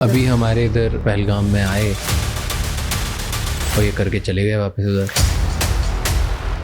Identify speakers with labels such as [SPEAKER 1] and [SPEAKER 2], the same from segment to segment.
[SPEAKER 1] अभी हमारे इधर पहलगाम में आए और ये करके चले गए वापस उधर।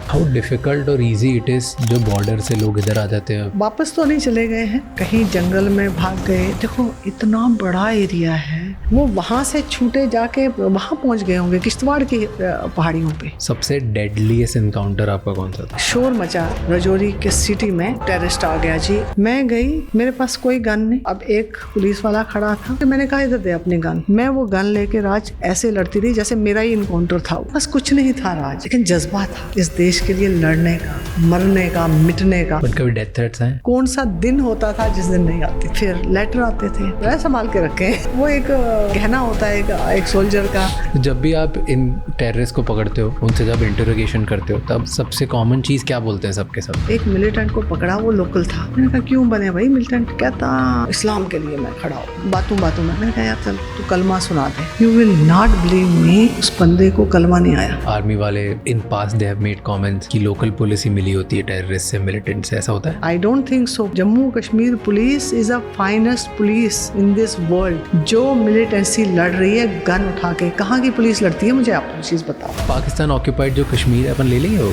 [SPEAKER 1] हाउ डिफ़िकल्ट और इजी इट इज़ जो बॉर्डर से लोग इधर आ जाते हैं।
[SPEAKER 2] वापस तो नहीं चले गए हैं, कहीं जंगल में भाग गए। देखो इतना बड़ा एरिया है, वो वहाँ से छूटे जाके वहाँ पहुँच गए होंगे किश्तवाड़ की पहाड़ियों पे।
[SPEAKER 1] सबसे डेडलीस्ट इनकाउंटर आपका कौन सा था?
[SPEAKER 2] शोर मचा रजौरी के सिटी में, टेररिस्ट आ गया जी। मैं गई, मेरे पास कोई गन नहीं। अब एक पुलिस वाला खड़ा था, तो मैंने कहा इधर दे अपनी गन। मैं वो गन लेके राज ऐसे लड़ती रही जैसे मेरा ही इनकाउंटर था। बस कुछ नहीं था राज, लेकिन जज्बा था इस देश के लिए लड़ने का, मरने का, मिटने का।
[SPEAKER 1] बट कभी डेथ थ्रेट्स हैं?
[SPEAKER 2] कौन सा दिन होता था जिस दिन नहीं आती। फिर लेटर आते थे, वह संभाल के रखे। वो एक गहना होता है एक सोल्जर का।
[SPEAKER 1] जब भी आप इन टेररिस्ट को पकड़ते हो, उनसे जब इंटरोगेशन करते हो, तब सबसे कॉमन चीज़ क्या बोलते हैं सबके सब?
[SPEAKER 2] एक मिलिटेंट को पकड़ा, वो लोकल था। मैंने कहा क्यों बने भाई मिलिटेंट? कहता इस्लाम के लिए मैं खड़ा हूँ। बातों बातों में मैंने कहा यार चल तू कलमा सुना दे। You will not believe me, उस बंदे को कलमा नहीं आया।
[SPEAKER 1] आर्मी वाले in past they have made comments कि लोकल पुलिस ही मिली होती है टेररिस्ट से, मिलिटेंट से, ऐसा होता है?
[SPEAKER 2] I don't think so. Jammu Kashmir police is a finest police in this world. जो मिलिटेंसी लड़ रही है गन उठा के, कहाँ की पुलिस लड़ती है मुझे आप चीज बताओ।
[SPEAKER 1] पाकिस्तान ऑक्यूपाइड जो कश्मीर है, अपन ले लेंगे वो?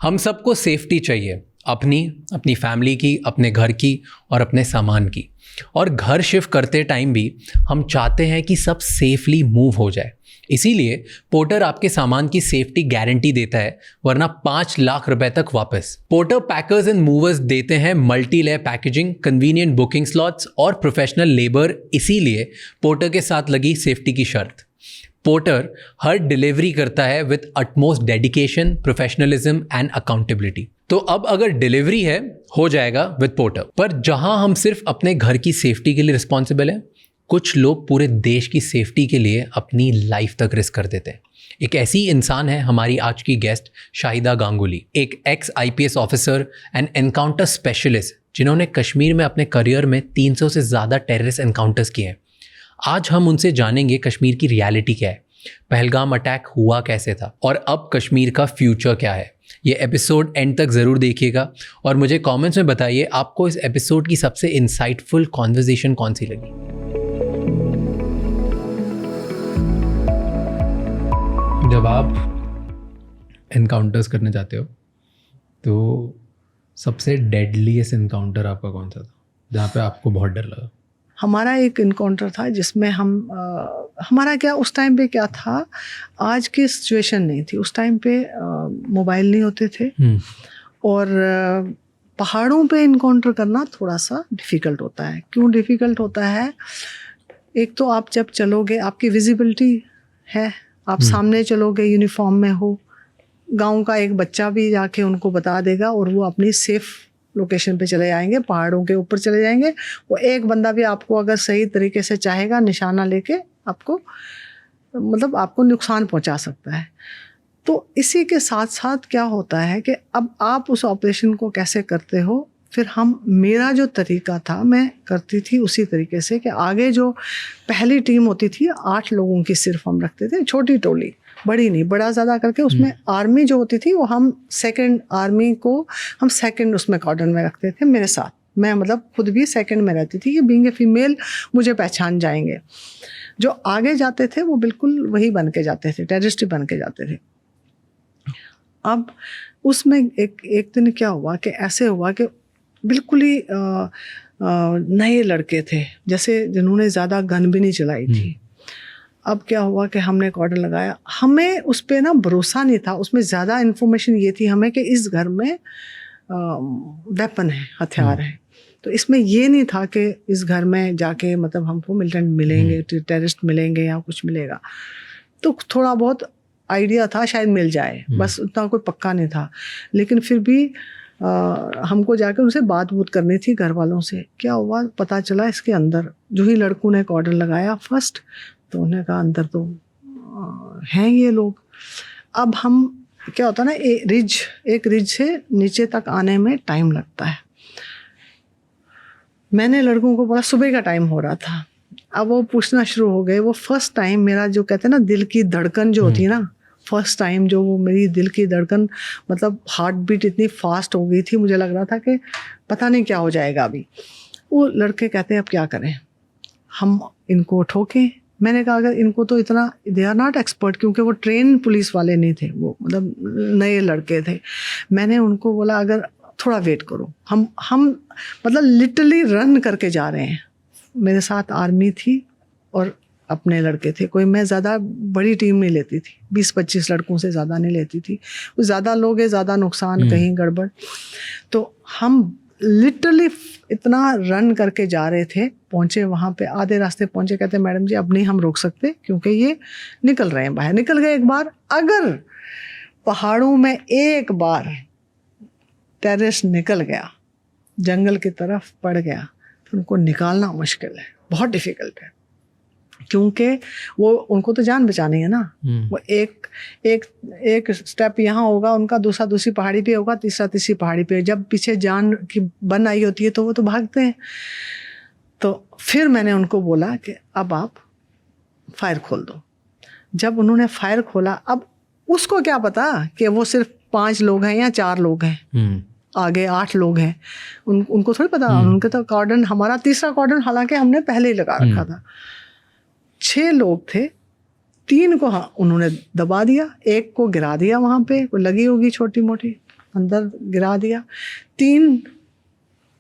[SPEAKER 1] हम सबको सेफ्टी चाहिए, अपनी फैमिली की, अपने घर की और अपने सामान की। और घर शिफ्ट करते टाइम भी हम चाहते हैं कि सब सेफली मूव हो जाए। इसीलिए पोर्टर आपके सामान की सेफ्टी गारंटी देता है, वरना 5 लाख रुपए तक वापस। पोर्टर पैकर्स एंड मूवर्स देते हैं multi layer packaging, convenient booking slots और प्रोफेशनल लेबर। इसीलिए पोर्टर के साथ लगी सेफ्टी की शर्त। पोर्टर हर डिलीवरी करता है with utmost dedication, professionalism and accountability. तो अब अगर डिलीवरी है, हो जाएगा विद पोर्टर। पर जहां हम सिर्फ अपने घर की सेफ्टी के लिए रिस्पॉन्सिबल हैं, कुछ लोग पूरे देश की सेफ्टी के लिए अपनी लाइफ तक रिस्क कर देते हैं। एक ऐसी इंसान है हमारी आज की गेस्ट शाहिदा गांगुली, एक x IPS officer and encounter specialist, जिन्होंने कश्मीर में अपने करियर में 300 से ज़्यादा टेररिस्ट एनकाउंटर्स किए हैं। आज हम उनसे जानेंगे कश्मीर की रियलिटी क्या है, पहलगाम अटैक हुआ कैसे था और अब कश्मीर का फ्यूचर क्या है। ये एपिसोड एंड तक ज़रूर देखिएगा और मुझे कमेंट्स में बताइए आपको इस एपिसोड की सबसे इंसाइटफुल कॉन्वर्जेशन कौन सी लगी। जब आप एनकाउंटर्स करने जाते हो तो सबसे डेडलीस्ट एनकाउंटर आपका कौन सा था, जहाँ पे आपको बहुत डर लगा?
[SPEAKER 2] हमारा एक इनकाउंटर था जिसमें हम हमारा क्या उस टाइम पे क्या था, आज की सिचुएशन नहीं थी। उस टाइम पे मोबाइल नहीं होते थे और पहाड़ों पे इनकाउंटर करना थोड़ा सा डिफ़िकल्ट होता है। क्यों डिफ़िकल्ट होता है? एक तो आप जब चलोगे आपकी विजिबिलिटी है, आप सामने चलोगे, यूनिफॉर्म में हो, गांव का एक बच्चा भी जाके उनको बता देगा और वो अपनी सेफ लोकेशन पे चले जाएंगे, पहाड़ों के ऊपर चले जाएंगे। वो एक बंदा भी आपको अगर सही तरीके से चाहेगा निशाना लेके आपको मतलब आपको नुकसान पहुंचा सकता है। तो इसी के साथ साथ क्या होता है कि अब आप उस ऑपरेशन को कैसे करते हो, फिर मेरा जो तरीका था मैं करती थी उसी तरीके से कि आगे जो पहली टीम होती थी 8 लोगों की सिर्फ हम रखते थे, छोटी टोली, बड़ी नहीं, बड़ा ज़्यादा करके। उसमें आर्मी जो होती थी वो हम सेकंड आर्मी को हम सेकंड उसमें कॉर्डन में रखते थे मेरे साथ। मैं मतलब खुद भी सेकंड में रहती थी कि बीइंग ए फीमेल मुझे पहचान जाएंगे। जो आगे जाते थे वो बिल्कुल वही बन के जाते थे, टेररिस्ट बन के जाते थे। अब उसमें एक दिन क्या हुआ कि ऐसे हुआ कि बिल्कुल ही नए लड़के थे, जैसे जिन्होंने ज़्यादा गन भी नहीं चलाई थी। अब क्या हुआ कि हमने एक ऑर्डर लगाया, हमें उस पर ना भरोसा नहीं था। उसमें ज़्यादा इन्फॉर्मेशन ये थी हमें कि इस घर में वेपन है, हथियार है। तो इसमें ये नहीं था कि इस घर में जाके मतलब हमको मिलिटेंट मिलेंगे, टेररिस्ट मिलेंगे या कुछ मिलेगा। तो थोड़ा बहुत आइडिया था शायद मिल जाए, बस उतना कोई पक्का नहीं था। लेकिन फिर भी हमको जाकर उनसे बात करनी थी घर वालों से। क्या हुआ पता चला, इसके अंदर जो ही लड़कों ने एक ऑर्डर लगाया फर्स्ट, तो उन्होंने कहा अंदर तो हैं ये लोग। अब हम क्या होता है ना, एक रिज से नीचे तक आने में टाइम लगता है। मैंने लड़कों को बोला, सुबह का टाइम हो रहा था, अब वो पूछना शुरू हो गए। वो फर्स्ट टाइम मेरा जो कहते हैं ना दिल की धड़कन जो होती है ना, फर्स्ट टाइम जो वो मेरी दिल की धड़कन मतलब हार्ट बीट इतनी फास्ट हो गई थी, मुझे लग रहा था कि पता नहीं क्या हो जाएगा अभी। वो लड़के कहते हैं अब क्या करें, हम इनको ठोकें। मैंने कहा अगर इनको तो इतना, दे आर नॉट एक्सपर्ट, क्योंकि वो ट्रेन पुलिस वाले नहीं थे, वो मतलब नए लड़के थे। मैंने उनको बोला अगर थोड़ा वेट करो, हम मतलब लिटरली रन करके जा रहे हैं। मेरे साथ आर्मी थी और अपने लड़के थे, कोई मैं ज़्यादा बड़ी टीम नहीं लेती थी, 20-25 लड़कों से ज़्यादा नहीं लेती थी, ज़्यादा लोग हैं ज़्यादा नुकसान, कहीं गड़बड़। तो हम लिटरली इतना रन करके जा रहे थे, पहुँचे वहाँ पे, आधे रास्ते पहुँचे, कहते मैडम जी अब नहीं हम रोक सकते क्योंकि ये निकल रहे हैं बाहर। निकल गए एक बार, अगर पहाड़ों में एक बार टेररिस्ट निकल गया, जंगल की तरफ पड़ गया, तो उनको निकालना मुश्किल है, बहुत डिफ़िकल्ट है, क्योंकि वो उनको तो जान बचानी है ना। वो एक स्टेप यहाँ होगा उनका, दूसरी पहाड़ी पे होगा, तीसरी पहाड़ी पे। जब पीछे जान की बन आई होती है तो वो तो भागते हैं। तो फिर मैंने उनको बोला कि अब आप फायर खोल दो। जब उन्होंने फायर खोला, अब उसको क्या पता कि वो सिर्फ 5 लोग हैं या 4 लोग हैं, आगे 8 लोग हैं, उनको थोड़ी पता। उनके तो कॉर्डन, हमारा तीसरा कॉर्डन हालांकि हमने पहले ही लगा रखा था। 6 लोग थे, 3 को उन्होंने दबा दिया, 1 को गिरा दिया, वहाँ पे कोई लगी होगी छोटी मोटी, अंदर गिरा दिया। 3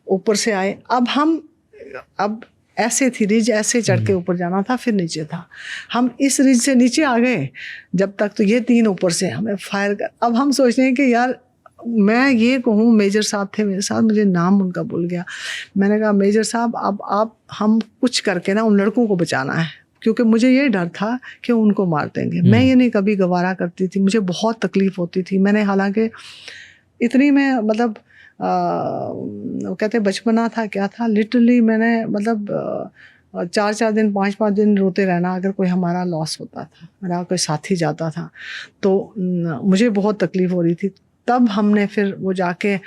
[SPEAKER 2] ऊपर से आए। अब ऐसे थी रिज, ऐसे चढ़ के ऊपर जाना था, फिर नीचे था। हम इस रिज से नीचे आ गए जब तक, तो ये 3 ऊपर से हमें फायर कर। अब हम सोच रहे हैं कि यार मैं ये कहूँ, मेजर साहब थे मेरे साथ, मुझे नाम उनका भूल गया। मैंने कहा मेजर साहब अब आप हम कुछ करके ना उन लड़कों को बचाना है, क्योंकि मुझे ये डर था कि उनको मार देंगे। मैं ये नहीं कभी गवारा करती थी, मुझे बहुत तकलीफ़ होती थी। मैंने हालांकि इतनी मैं मतलब वो कहते बचपना था क्या था, लिटरली मैंने मतलब 4-4 दिन 5-5 दिन रोते रहना अगर कोई हमारा लॉस होता था, मेरा कोई साथी जाता था तो मुझे बहुत तकलीफ़ हो रही थी। तब हमने फिर वो जाके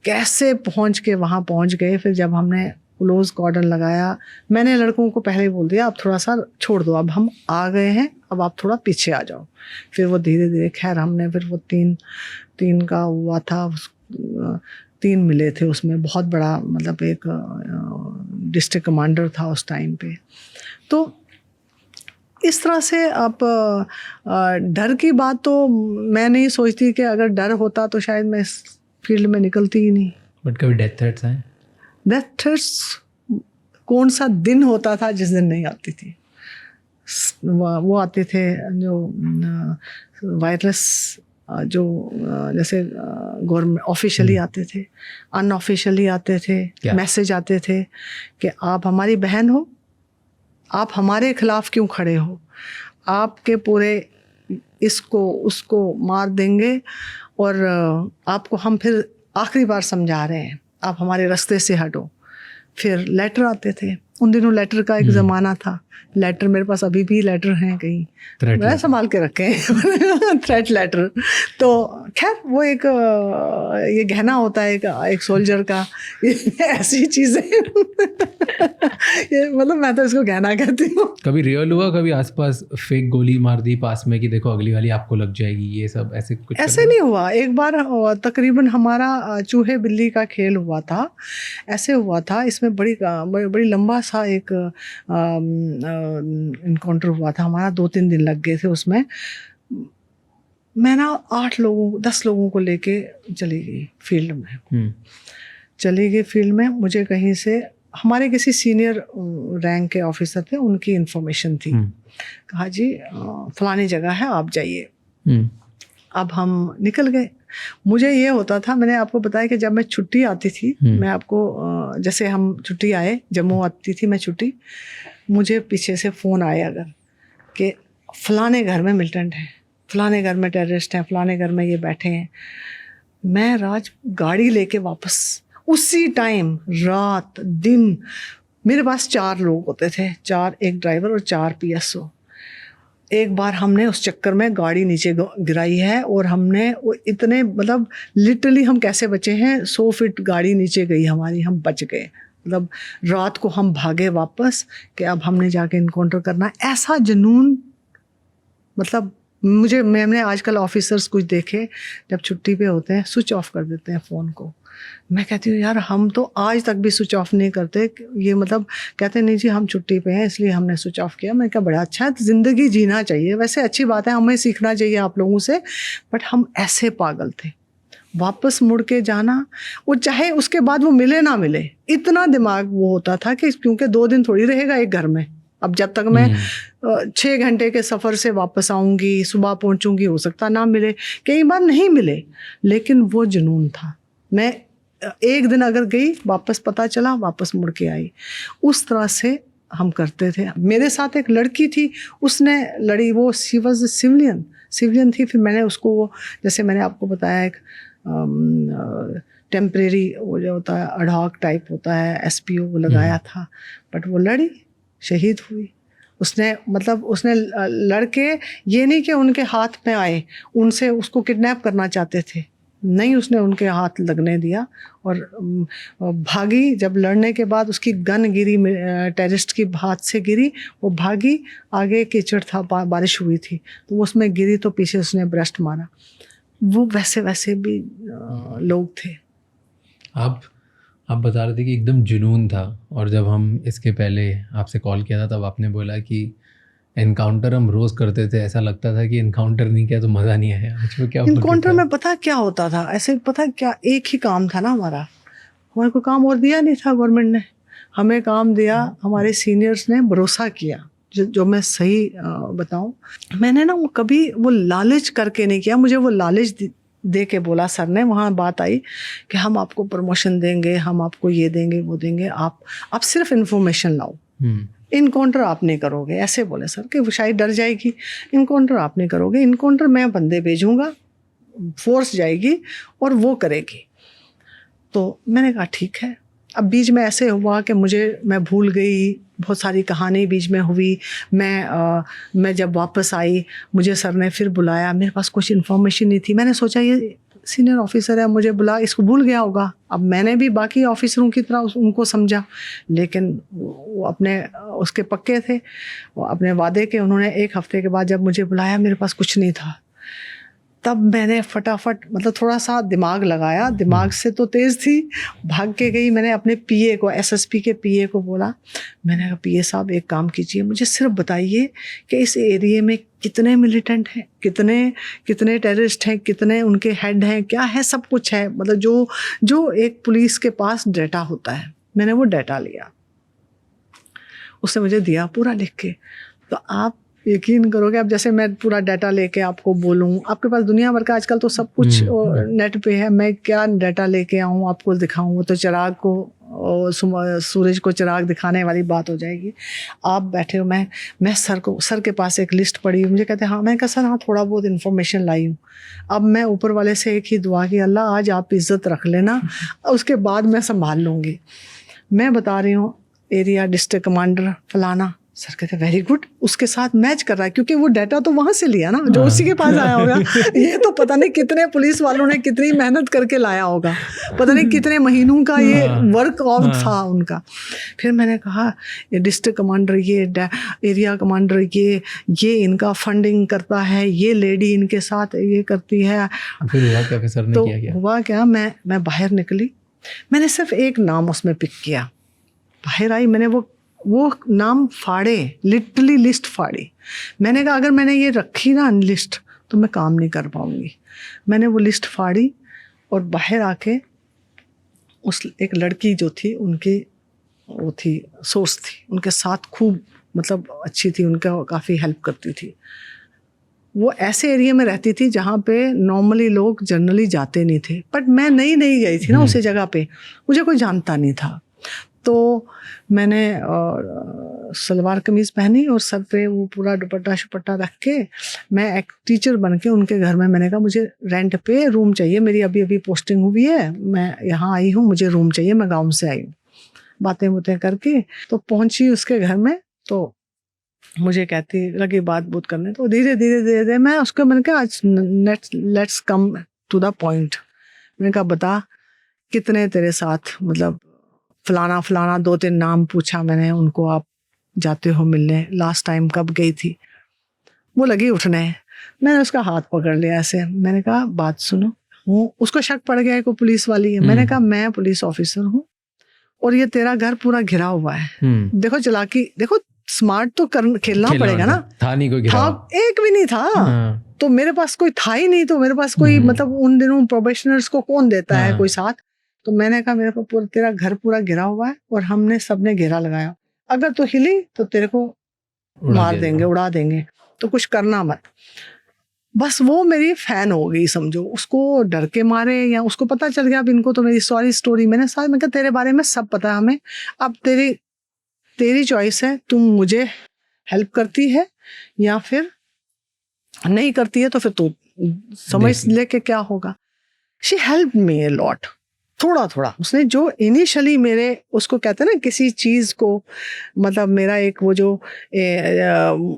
[SPEAKER 2] कैसे पहुंच के वहाँ पहुंच गए। फिर जब हमने क्लोज कॉर्डन लगाया, मैंने लड़कों को पहले ही बोल दिया अब थोड़ा सा छोड़ दो, अब हम आ गए हैं, अब आप थोड़ा पीछे आ जाओ। फिर वो धीरे धीरे, खैर हमने फिर वो तीन का हुआ था, 3 मिले थे उसमें, बहुत बड़ा मतलब एक डिस्ट्रिक्ट कमांडर था उस टाइम पे। तो इस तरह से आप डर की बात तो मैं नहीं सोचती कि अगर डर होता तो शायद मैं इस फील्ड में निकलती ही नहीं।
[SPEAKER 1] बट कभी डेथ थ्रेट्स आए?
[SPEAKER 2] डेथ थ्रेट्स कौन सा दिन होता था जिस दिन नहीं आती थी। वो आते थे जो वायरस, जो जैसे गवर्नमेंट ऑफिशियली आते थे, अनऑफिशियली आते थे, मैसेज आते थे कि आप हमारी बहन हो, आप हमारे खिलाफ क्यों खड़े हो, आपके पूरे इसको उसको मार देंगे और आपको हम फिर आखिरी बार समझा रहे हैं, आप हमारे रास्ते से हटो। फिर लेटर आते थे, उन दिनों लेटर का एक ज़माना था। लेटर मेरे पास अभी भी लेटर हैं कहीं, मैं संभाल के रखे हैं थ्रेट लेटर। तो खैर वो एक ये गहना होता है एक सोल्जर का, ऐसी चीज़ें ये मतलब मैं तो इसको गहना कहती हूँ।
[SPEAKER 1] कभी रियल हुआ, कभी आसपास फेक गोली मार दी पास में कि देखो अगली वाली आपको लग जाएगी, ये सब ऐसे कुछ?
[SPEAKER 2] ऐसे नहीं हुआ। एक बार तकरीबन हमारा चूहे बिल्ली का खेल हुआ था, ऐसे हुआ था। इसमें बड़ी लंबा सा एक इनकाउंटर हुआ था हमारा, 2-3 दिन लग गए थे उसमें। मैं ना 10 लोगों को लेके चली गई फील्ड में। मुझे कहीं से हमारे किसी सीनियर रैंक के ऑफिसर थे, उनकी इन्फॉर्मेशन थी। कहा जी फलानी जगह है, आप जाइए। अब हम निकल गए। मुझे ये होता था, मैंने आपको बताया कि जब मैं छुट्टी आती थी, मैं आपको जैसे हम छुट्टी आए, जम्मू आती थी मैं छुट्टी, मुझे पीछे से फ़ोन आए अगर कि फ़लाने घर में मिलिटेंट है, फ़लाने घर में टेररिस्ट हैं, फ़लाने घर में ये बैठे हैं। मैं गाड़ी लेके वापस उसी टाइम, रात दिन, मेरे पास 4 लोग होते थे, 4, एक ड्राइवर और 4 PSO। एक बार हमने उस चक्कर में गाड़ी नीचे गिराई है और हमने वो इतने मतलब लिटरली हम कैसे बचे हैं, 100 फीट गाड़ी नीचे गई हमारी, हम बच गए। मतलब रात को हम भागे वापस कि अब हमने जाके इनकाउंटर करना। ऐसा जुनून मतलब मैंने आजकल ऑफिसर्स कुछ देखे, जब छुट्टी पे होते हैं स्विच ऑफ कर देते हैं फ़ोन को। मैं कहती हूँ यार हम तो आज तक भी स्विच ऑफ नहीं करते, ये मतलब कहते नहीं जी हम छुट्टी पे हैं इसलिए हमने स्विच ऑफ किया। मैं कहा बड़ा अच्छा है, ज़िंदगी जीना चाहिए, वैसे अच्छी बात है, हमें सीखना चाहिए आप लोगों से। बट हम ऐसे पागल थे, वापस मुड़ के जाना, वो चाहे उसके बाद वो मिले ना मिले, इतना दिमाग वो होता था कि क्योंकि 2 दिन थोड़ी रहेगा एक घर में। अब जब तक मैं 6 घंटे के सफ़र से वापस आऊँगी, सुबह पहुँचूँगी, हो सकता ना मिले, कई बार नहीं मिले, लेकिन वो जुनून था। मैं एक दिन अगर गई, वापस पता चला, वापस मुड़ के आई, उस तरह से हम करते थे। मेरे साथ एक लड़की थी, उसने लड़ी, वो शी वॉज सिविलियन थी। फिर मैंने उसको वो, जैसे मैंने आपको बताया, एक टेम्परेरी वो जो होता है अडहॉक टाइप होता है, SPO वो लगाया था, बट वो लड़ी, शहीद हुई। उसने मतलब उसने लड़के ये नहीं कि उनके हाथ में आए, उनसे उसको किडनैप करना चाहते थे, नहीं, उसने उनके हाथ लगने दिया और भागी। जब लड़ने के बाद उसकी गन गिरी, टेररिस्ट की हाथ से गिरी, वो भागी, आगे कीचड़ था, बारिश हुई थी, तो वो उसमें गिरी तो पीछे उसने ब्रेस्ट मारा। वो वैसे भी लोग थे।
[SPEAKER 1] आप बता रहे थे कि एकदम जुनून था, और जब हम इसके पहले आपसे कॉल किया था तब आपने बोला कि एनकाउंटर हम रोज़ करते थे, ऐसा लगता था कि एनकाउंटर नहीं किया तो मज़ा नहीं आया। आज में क्या
[SPEAKER 2] एनकाउंटर में पता क्या होता था, ऐसे पता क्या, एक ही काम था ना हमारा, हमारे को काम और दिया नहीं था गवर्नमेंट ने, हमें काम दिया, हमारे सीनियर्स ने भरोसा किया। जो मैं सही बताऊं, मैंने ना वो कभी वो लालच करके नहीं किया, मुझे वो लालच दे के बोला सर ने, वहाँ बात आई कि हम आपको प्रमोशन देंगे, हम आपको ये देंगे वो देंगे, आप सिर्फ इन्फॉर्मेशन लाओ, इनकाउंटर आप नहीं करोगे, ऐसे बोले सर कि वो शायद डर जाएगी, इनकाउंटर आप नहीं करोगे, इनकाउंटर मैं बंदे भेजूंगा, फोर्स जाएगी और वो करेगी। तो मैंने कहा ठीक है। अब बीच में ऐसे हुआ कि मैं भूल गई, बहुत सारी कहानी बीच में हुई। मैं जब वापस आई, मुझे सर ने फिर बुलाया, मेरे पास कुछ इन्फॉर्मेशन नहीं थी, मैंने सोचा ये सीनियर ऑफिसर है, मुझे बुला, इसको भूल गया होगा। अब मैंने भी बाकी ऑफिसरों की तरह उनको समझा, लेकिन वो अपने उसके पक्के थे, वो अपने वादे के। उन्होंने 1 हफ्ते के बाद जब मुझे बुलाया, मेरे पास कुछ नहीं था, तब मैंने फटाफट मतलब थोड़ा सा दिमाग लगाया, दिमाग से तो तेज़ थी, भाग के गई। मैंने अपने PA को, SSP के PA को बोला, मैंने कहा PA साहब एक काम कीजिए, मुझे सिर्फ बताइए कि इस एरिया में कितने मिलिटेंट हैं, कितने टेररिस्ट हैं, कितने उनके हेड हैं, क्या है, सब कुछ है, मतलब जो एक पुलिस के पास डाटा होता है। मैंने वो डाटा लिया, उसने मुझे दिया पूरा लिख के। तो आप यकीन करोगे, अब जैसे मैं पूरा डाटा लेके आपको बोलूँ, आपके पास दुनिया भर का आजकल तो सब कुछ नेट पे है, मैं क्या डाटा लेके आऊँ आपको दिखाऊँ, वो तो चिराग को, सूरज को चिराग दिखाने वाली बात हो जाएगी। आप बैठे हो, मैं सर के पास एक लिस्ट पड़ी, मुझे कहते हैं हाँ, मैं कहा सर हाँ थोड़ा बहुत इन्फॉर्मेशन लाई हूँ। अब मैं ऊपर वाले से एक ही दुआ की, अल्लाह आज आप इज़्ज़त रख लेना, उसके बाद मैं संभाल लूँगी। मैं बता रही हूँ एरिया डिस्ट्रिक्ट कमांडर फलाना, सर कहते वेरी गुड, उसके साथ मैच कर रहा है, क्योंकि वो डाटा तो वहाँ से लिया ना, जो उसी के पास आया होगा। ये तो पता नहीं कितने पुलिस वालों ने कितनी मेहनत करके लाया होगा, पता नहीं कितने महीनों का ये वर्क आउट था उनका। फिर मैंने कहा ये डिस्ट्रिक्ट कमांडर, ये एरिया कमांडर, ये इनका फंडिंग करता है, ये लेडी इनके साथ ये करती है।
[SPEAKER 1] फिर हुआ क्या, सर ने
[SPEAKER 2] तो
[SPEAKER 1] किया क्या?
[SPEAKER 2] हुआ क्या, मैं बाहर निकली, मैंने सिर्फ एक नाम उसमें पिक किया, बाहर आई, मैंने वो नाम फाड़े, लिटरली लिस्ट फाड़ी। मैंने कहा अगर मैंने ये रखी ना लिस्ट तो मैं काम नहीं कर पाऊंगी। मैंने वो लिस्ट फाड़ी और बाहर आके उस एक लड़की जो थी, उनकी वो थी सोर्स थी, उनके साथ खूब मतलब अच्छी थी, उनका काफ़ी हेल्प करती थी। वो ऐसे एरिया में रहती थी जहाँ पे नॉर्मली लोग जनरली जाते नहीं थे, बट मैं नई गई थी ना उसी जगह पे, मुझे कोई जानता नहीं था। तो मैंने सलवार कमीज़ पहनी और सर पे वो पूरा दुपट्टा रख के मैं एक टीचर बन के उनके घर में, मैंने कहा मुझे रेंट पे रूम चाहिए, मेरी अभी पोस्टिंग हुई है, मैं यहाँ आई हूँ, मुझे रूम चाहिए, मैं गांव से आई हूँ। बातें करके तो पहुँची उसके घर में, तो मुझे कहती लगी बात करने, तो धीरे मैं उसको, मैंने कहा आज let's come to the point. मैंने कहा बता कितने तेरे साथ, मतलब फलाना 2-3 नाम पूछा मैंने उनको, आप जाते हो मिलने, लास्ट टाइम कब गई थी। वो लगी उठने, मैंने उसका हाथ पकड़ लिया ऐसे, मैंने कहा बात सुनो, हूँ, उसको शक पड़ गया है को पुलिस वाली है। मैंने कहा मैं पुलिस ऑफिसर हूँ और ये तेरा घर पूरा घिरा हुआ है। देखो चालाकी, देखो स्मार्ट तो खेलना पड़ेगा ना।
[SPEAKER 1] था नहीं कोई घिरा,
[SPEAKER 2] एक भी नहीं था। तो मेरे पास कोई था ही नहीं, तो मेरे पास कोई मतलब उन दिनों प्रोबेशनर्स को कौन देता है कोई साथ। तो मैंने कहा मेरे को तेरा घर पूरा घिरा हुआ है और हमने सबने घेरा लगाया, अगर तू हिली तो तेरे को मार देंगे, उड़ा देंगे, तो कुछ करना मत। बस वो मेरी फैन हो गई समझो, उसको डर के मारे या उसको पता चल गया अब इनको तो मेरी सॉरी स्टोरी मैंने साथ में कहा तेरे बारे में सब पता है हमें, अब तेरी चॉइस है, तुम मुझे हेल्प करती है या फिर नहीं करती है, तो फिर तू समझ ले के क्या होगा। She help me a lot, थोड़ा थोड़ा उसने जो इनिशियली मेरे उसको कहते हैं ना किसी चीज़ को, मतलब मेरा एक वो जो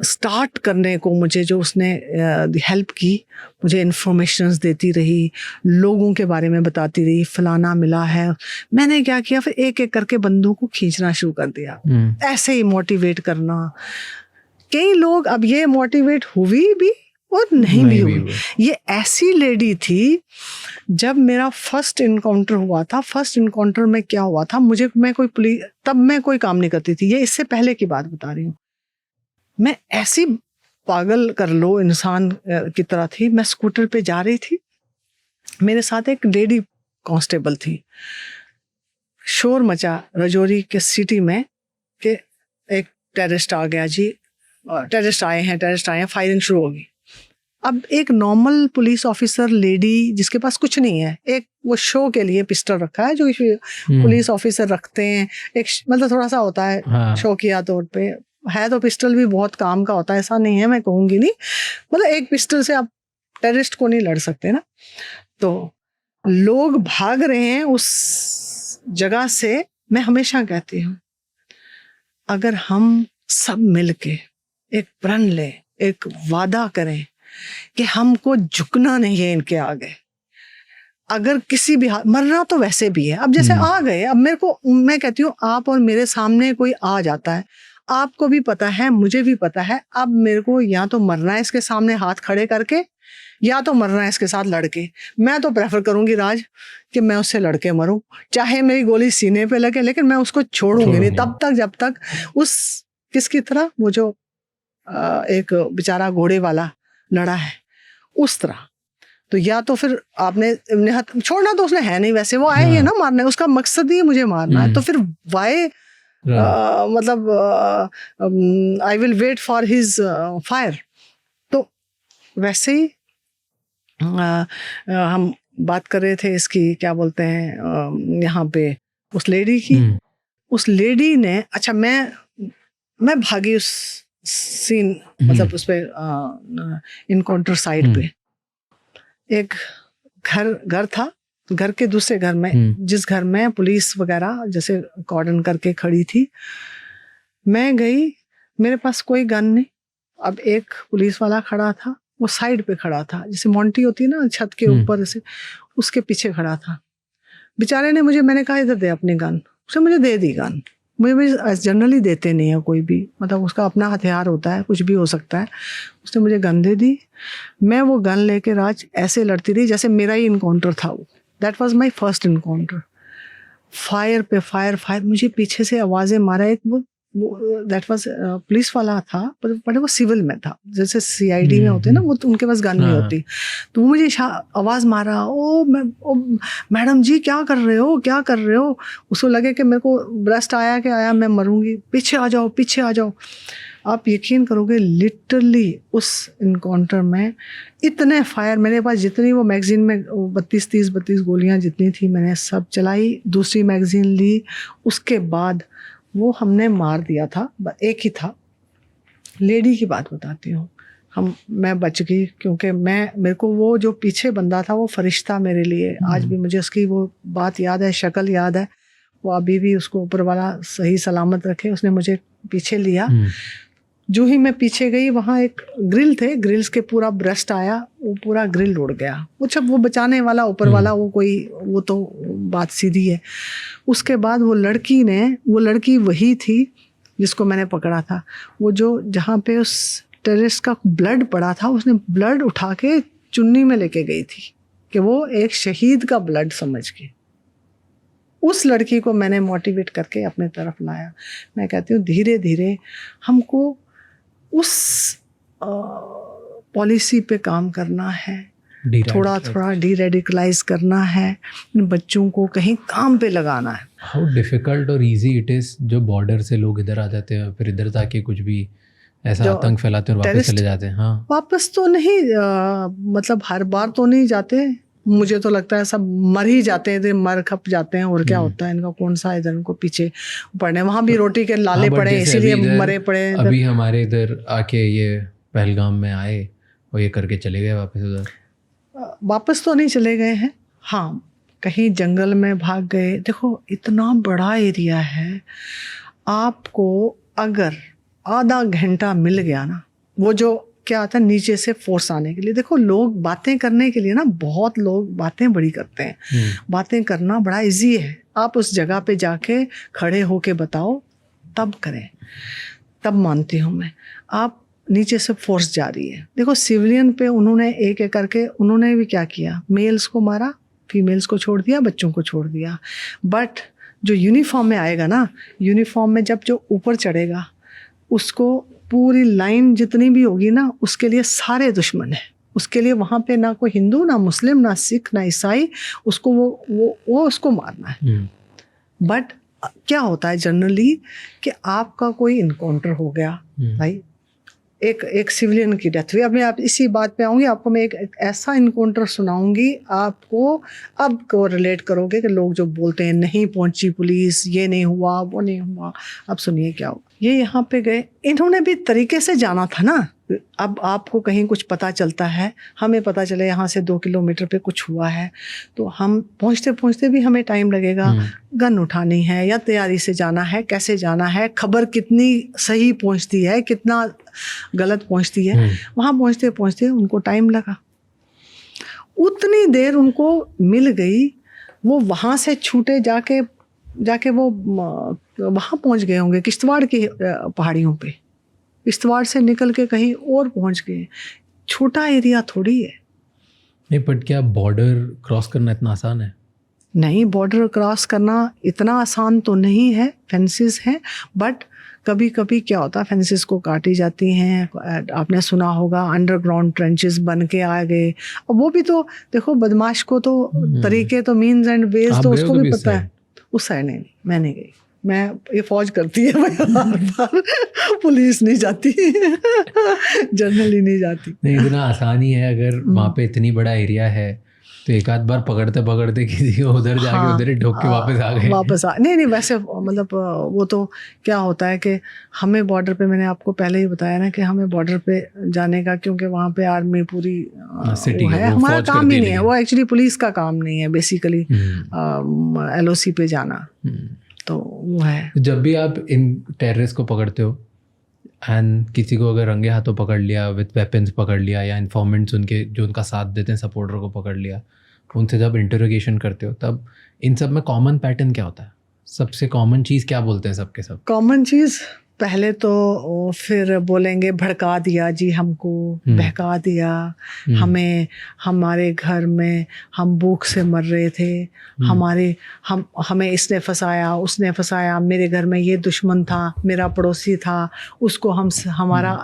[SPEAKER 2] स्टार्ट करने को मुझे जो उसने हेल्प की, मुझे इन्फॉर्मेशंस देती रही, लोगों के बारे में बताती रही, फलाना मिला है। मैंने क्या किया फिर एक एक करके बंदों को खींचना शुरू कर दिया, ऐसे ही मोटिवेट करना। कई लोग अब ये मोटिवेट हुई भी और नहीं भी हुई। ये ऐसी लेडी थी, जब मेरा फर्स्ट इनकाउंटर हुआ था, फर्स्ट इनकाउंटर में क्या हुआ था, तब मैं कोई काम नहीं करती थी, ये इससे पहले की बात बता रही हूँ। मैं ऐसी पागल कर लो इंसान की तरह थी। मैं स्कूटर पे जा रही थी, मेरे साथ एक लेडी कांस्टेबल थी। शोर मचा रजौरी के सिटी में कि एक टेररिस्ट आ गया जी, टेररिस्ट आए हैं, फायरिंग शुरू होगी। अब एक नॉर्मल पुलिस ऑफिसर लेडी जिसके पास कुछ नहीं है, एक वो शो के लिए पिस्टल रखा है जो पुलिस ऑफिसर रखते हैं, एक मतलब थोड़ा सा होता है शौकिया तौर पे है, तो पिस्टल भी बहुत काम का होता है, ऐसा नहीं है, मैं कहूँगी नहीं, मतलब एक पिस्टल से आप टेररिस्ट को नहीं लड़ सकते ना। तो लोग भाग रहे हैं उस जगह से। मैं हमेशा कहती हूँ अगर हम सब मिलके एक प्रण ले, एक वादा करें कि हमको झुकना नहीं है इनके आगे, अगर किसी भी मरना तो वैसे भी है। अब जैसे आ गए, अब मैं कहती हूँ आप और मेरे सामने कोई आ जाता है, आपको भी पता है मुझे भी पता है, अब मेरे को या तो मरना है इसके सामने हाथ खड़े करके, या तो मरना है इसके साथ लड़के। मैं तो प्रेफर करूंगी राज कि मैं उससे लड़के मरूं, चाहे मेरी गोली सीने पे लगे, लेकिन मैं उसको छोड़ूंगी नहीं तब तक जब तक उस किसकी तरह वो जो एक बेचारा घोड़े वाला लड़ा है उस तरह। तो या तो फिर आपने छोड़ना तो उसने है नहीं, वैसे वो आए है ना मारने, उसका मकसद ही मुझे मारना है, तो फिर वाई मतलब I will wait for his fire. तो वैसे ही हम बात कर रहे थे इसकी, क्या बोलते हैं यहाँ पे उस लेडी की। उस लेडी ने, अच्छा मैं भागी उस सीन, मतलब उस पे इनकाउंटर साइड पे एक घर था, घर के दूसरे घर में, जिस घर में पुलिस वगैरह जैसे कॉर्डन करके खड़ी थी, मैं गई, मेरे पास कोई गन नहीं। अब एक पुलिस वाला खड़ा था, वो साइड पे खड़ा था, जैसे मोंटी होती है ना छत के ऊपर से, उसके पीछे खड़ा था। बेचारे ने मैंने कहा इधर दे अपनी गन, उसने मुझे दे दी गन। मुझे जनरली देते नहीं है कोई भी, मतलब उसका अपना हथियार होता है, कुछ भी हो सकता है। उसने मुझे गन दे दी, मैं वो गन लेके राज ऐसे लड़ती रही जैसे मेरा ही इनकाउंटर था वो। That was my first encounter. Fire पे फायर, मुझे पीछे से आवाज़ें मारा। एक वो दैट वाज पुलिस वाला था, पर वो सिविल में था, जैसे सीआईडी में होते हैं ना, वो तो उनके पास गन नहीं होती। तो वो मुझे आवाज़ मारा, ओ मैडम जी क्या कर रहे हो। उसको लगे कि मेरे को ब्रेस्ट आया मैं मरूंगी, पीछे आ जाओ। आप यकीन करोगे लिटरली उस इनकाउंटर में इतने फायर, मेरे पास जितनी वो मैगजीन में 32 गोलियां जितनी थी मैंने सब चलाई, दूसरी मैगजीन ली, उसके बाद वो हमने मार दिया था, एक ही था। लेडी की बात बताती हूँ, मैं बच गई क्योंकि मेरे को वो जो पीछे बंदा था वो फरिश्ता मेरे लिए, आज भी मुझे उसकी वो बात याद है, शक्ल याद है। वो अभी भी उसको ऊपर वाला सही सलामत रखे, उसने मुझे पीछे लिया। जो ही मैं पीछे गई, वहाँ एक ग्रिल थे, ग्रिल्स के पूरा ब्रस्ट आया, वो पूरा ग्रिल उड़ गया। वो बचाने वाला ऊपर वाला वो तो बात सीधी है। उसके बाद वो लड़की वही थी जिसको मैंने पकड़ा था, वो जो जहाँ पे उस टेररिस्ट का ब्लड पड़ा था, उसने ब्लड उठा के चुन्नी में लेके गई थी कि वो एक शहीद का ब्लड समझ के। उस लड़की को मैंने मोटिवेट करके अपने तरफ लाया। मैं कहती हूँ धीरे धीरे हमको उस पॉलिसी पे काम करना है, थोड़ा थोड़ा डीरेडिकलाइज करना है, इन बच्चों को कहीं काम पे लगाना है।
[SPEAKER 1] हाउ डिफिकल्ट और इजी इट इज़ जो बॉर्डर से लोग इधर आ जाते हैं, फिर इधर जाके कुछ भी ऐसा आतंक फैलाते हैं और वापस चले जाते हैं। हाँ,
[SPEAKER 2] वापस तो नहीं मतलब हर बार तो नहीं जाते, मुझे तो लगता है सब मर ही जाते हैं, मर खप जाते हैं, और क्या होता है इनका कौन सा इधर उनको पीछे पड़ने, वहाँ भी रोटी के लाले पड़े इसीलिए मरे पड़े।
[SPEAKER 1] अभी हमारे इधर आके ये पहलगाम में आए और ये करके चले गए वापस उधर।
[SPEAKER 2] वापस तो नहीं चले गए हैं, हाँ कहीं जंगल में भाग गए। देखो इतना बड़ा एरिया है, आपको अगर आधा घंटा मिल गया ना, वो जो क्या आता है नीचे से फोर्स आने के लिए, देखो लोग बातें करने के लिए ना, बहुत लोग बातें बड़ी करते हैं, बातें करना बड़ा इजी है, आप उस जगह पे जाके खड़े होके बताओ तब करें, तब मानती हूँ मैं। आप नीचे से फोर्स जा रही है, देखो सिविलियन पे उन्होंने एक एक करके उन्होंने भी क्या किया, मेल्स को मारा, फीमेल्स को छोड़ दिया, बच्चों को छोड़ दिया। बट जो यूनिफॉर्म में आएगा ना, यूनिफॉर्म में जब जो ऊपर चढ़ेगा, उसको पूरी लाइन जितनी भी होगी ना, उसके लिए सारे दुश्मन हैं, उसके लिए वहाँ पे ना कोई हिंदू, ना मुस्लिम, ना सिख, ना ईसाई, उसको वो उसको मारना है। बट क्या होता है जनरली कि आपका कोई इनकाउंटर हो गया भाई, एक सिविलियन की डेथ हुई। अब मैं आप इसी बात पे आऊँगी, आपको मैं एक ऐसा इनकाउंटर सुनाऊंगी, आपको अब को रिलेट करोगे कि लोग जो बोलते हैं नहीं पहुंची पुलिस, ये नहीं हुआ, वो नहीं हुआ। अब सुनिए क्या हुआ। ये यहाँ पे गए, इन्होंने भी तरीके से जाना था ना। अब आपको कहीं कुछ पता चलता है, हमें पता चले यहाँ से 2 किलोमीटर पे कुछ हुआ है, तो हम पहुँचते पहुँचते भी हमें टाइम लगेगा। गन उठानी है या तैयारी से जाना है, कैसे जाना है, खबर कितनी सही पहुँचती है, कितना गलत पहुँचती है, वहाँ पहुँचते पहुँचते उनको टाइम लगा। उतनी देर उनको मिल गई, वो वहाँ से छूटे जाके वो वहाँ पहुँच गए होंगे किश्तवाड़ की पहाड़ियों पे, किश्तवाड़ से निकल के कहीं और पहुँच गए। छोटा एरिया थोड़ी है।
[SPEAKER 1] नहीं, बट क्या बॉर्डर क्रॉस करना इतना आसान है?
[SPEAKER 2] नहीं, बॉर्डर क्रॉस करना इतना आसान तो नहीं है, फेंसेस हैं, बट कभी कभी क्या होता है फेंसेस को काटी जाती हैं। आपने सुना होगा अंडरग्राउंड ट्रेंचेस बन के आ गए, और वो भी तो देखो बदमाश को तो तरीके तो मीन्स एंड वेज तो उसको भी पता है। उस साइड नहीं, मैं नहीं गई, मैं ये फौज करती है भाई, पुलिस नहीं जाती, जनरली नहीं जाती।
[SPEAKER 1] नहीं, इतना आसान ही है, अगर वहाँ पे इतनी बड़ा एरिया है तो एक आध बार पकड़ते पकड़ते किसी को उधर जाके उधर ही ठोक के वापस आ गए।
[SPEAKER 2] नहीं वैसे मतलब वो तो क्या होता है कि हमें बॉर्डर पे, मैंने आपको पहले ही बताया ना कि हमें बॉर्डर पे जाने का, क्योंकि वहाँ पे आर्मी पूरी
[SPEAKER 1] सिटी
[SPEAKER 2] है, हमारा काम ही नहीं है, वो एक्चुअली पुलिस का काम नहीं है बेसिकली, LOC पे जाना, तो वो है।
[SPEAKER 1] जब भी आप इन टेररिस्ट को पकड़ते हो एंड किसी को अगर रंगे हाथों पकड़ लिया, विद वेपन्स पकड़ लिया, या इन्फॉर्मेंट्स उनके जो उनका साथ देते हैं सपोर्टर को पकड़ लिया, उनसे जब इंटरोगेशन करते हो, तब इन सब में कॉमन पैटर्न क्या होता है? सबसे कॉमन चीज़ क्या बोलते हैं सबके सब?
[SPEAKER 2] कॉमन चीज़ पहले तो फिर बोलेंगे भड़का दिया जी हमको, बहका दिया हमें, हमारे घर में हम भूख से मर रहे थे, हमें इसने फंसाया, उसने फंसाया, मेरे घर में ये दुश्मन था, मेरा पड़ोसी था, उसको हमारा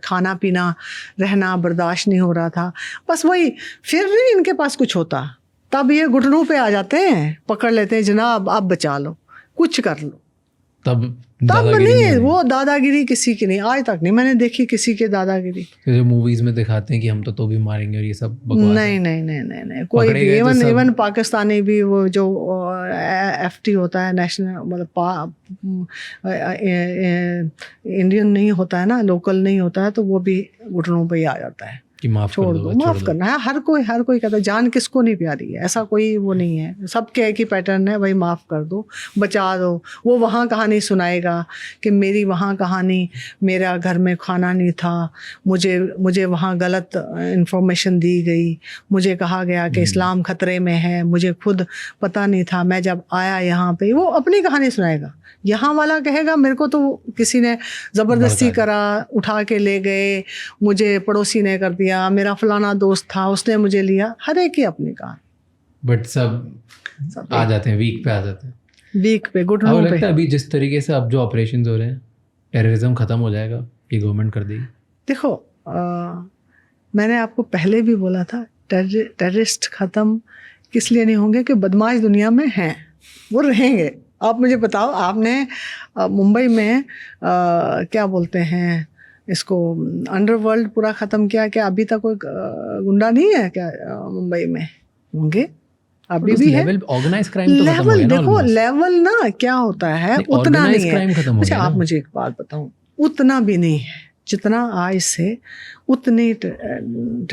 [SPEAKER 2] खाना पीना रहना बर्दाश्त नहीं हो रहा था। बस वही, फिर नहीं इनके पास कुछ होता, तब ये घुटनों पे आ जाते हैं, पकड़ लेते हैं, जनाब आप बचा लो, कुछ कर लो।
[SPEAKER 1] तब
[SPEAKER 2] नहीं, वो दादागिरी किसी की नहीं, आज तक नहीं मैंने देखी किसी के दादागिरी।
[SPEAKER 1] जो मूवीज में दिखाते हैं कि हम तो भी मारेंगे और ये सब बकवास है।
[SPEAKER 2] नहीं कोई भी, इवन पाकिस्तानी भी, वो जो FT होता है, नेशनल मतलब इंडियन नहीं होता है ना, लोकल नहीं होता है, तो वो भी घुटनों पे ही आ जाता है।
[SPEAKER 1] कि माफ
[SPEAKER 2] छोड़ दो, माफ करना है। हर कोई कहता है जान किसको नहीं प्यारी है, ऐसा कोई वो नहीं है, सबके एक ही पैटर्न है, भाई माफ़ कर दो, बचा दो। वो वहाँ कहानी सुनाएगा कि मेरी वहाँ कहानी, मेरा घर में खाना नहीं था, मुझे वहाँ गलत इंफॉर्मेशन दी गई, मुझे कहा गया कि इस्लाम खतरे में है, मुझे खुद पता नहीं था, मैं जब आया यहाँ पे, वो अपनी कहानी सुनाएगा। यहाँ वाला कहेगा मेरे को तो किसी ने ज़बरदस्ती करा, उठा के ले गए, मुझे पड़ोसी ने कर दिया, मेरा फलाना दोस्त था उसने मुझे लिया। हर एक की अपनी कहानी।
[SPEAKER 1] बट सब आ जाते हैं वीक पे, आ जाते हैं
[SPEAKER 2] वीक पे, घुटनों पे।
[SPEAKER 1] लगता है अभी जिस तरीके से अब जो ऑपरेशंस हो रहे हैं, टेररिज्म ख़त्म हो जाएगा, ये गवर्नमेंट कर देगी?
[SPEAKER 2] देखो मैंने आपको पहले भी बोला था, टेररिस्ट ख़त्म किस लिए नहीं होंगे कि बदमाश दुनिया में हैं, वो रहेंगे। आप मुझे बताओ, आपने मुंबई में क्या बोलते हैं इसको, अंडरवर्ल्ड पूरा ख़त्म किया, क्या अभी तक कोई गुंडा नहीं है क्या मुंबई में? होंगे, अभी भी है।
[SPEAKER 1] ऑर्गेनाइज्ड क्राइम तो खत्म हो गया ना।
[SPEAKER 2] देखो लेवल ना क्या होता है, उतना नहीं है। अच्छा आप मुझे एक बात बताऊं, उतना भी नहीं है जितना आज से, उतनी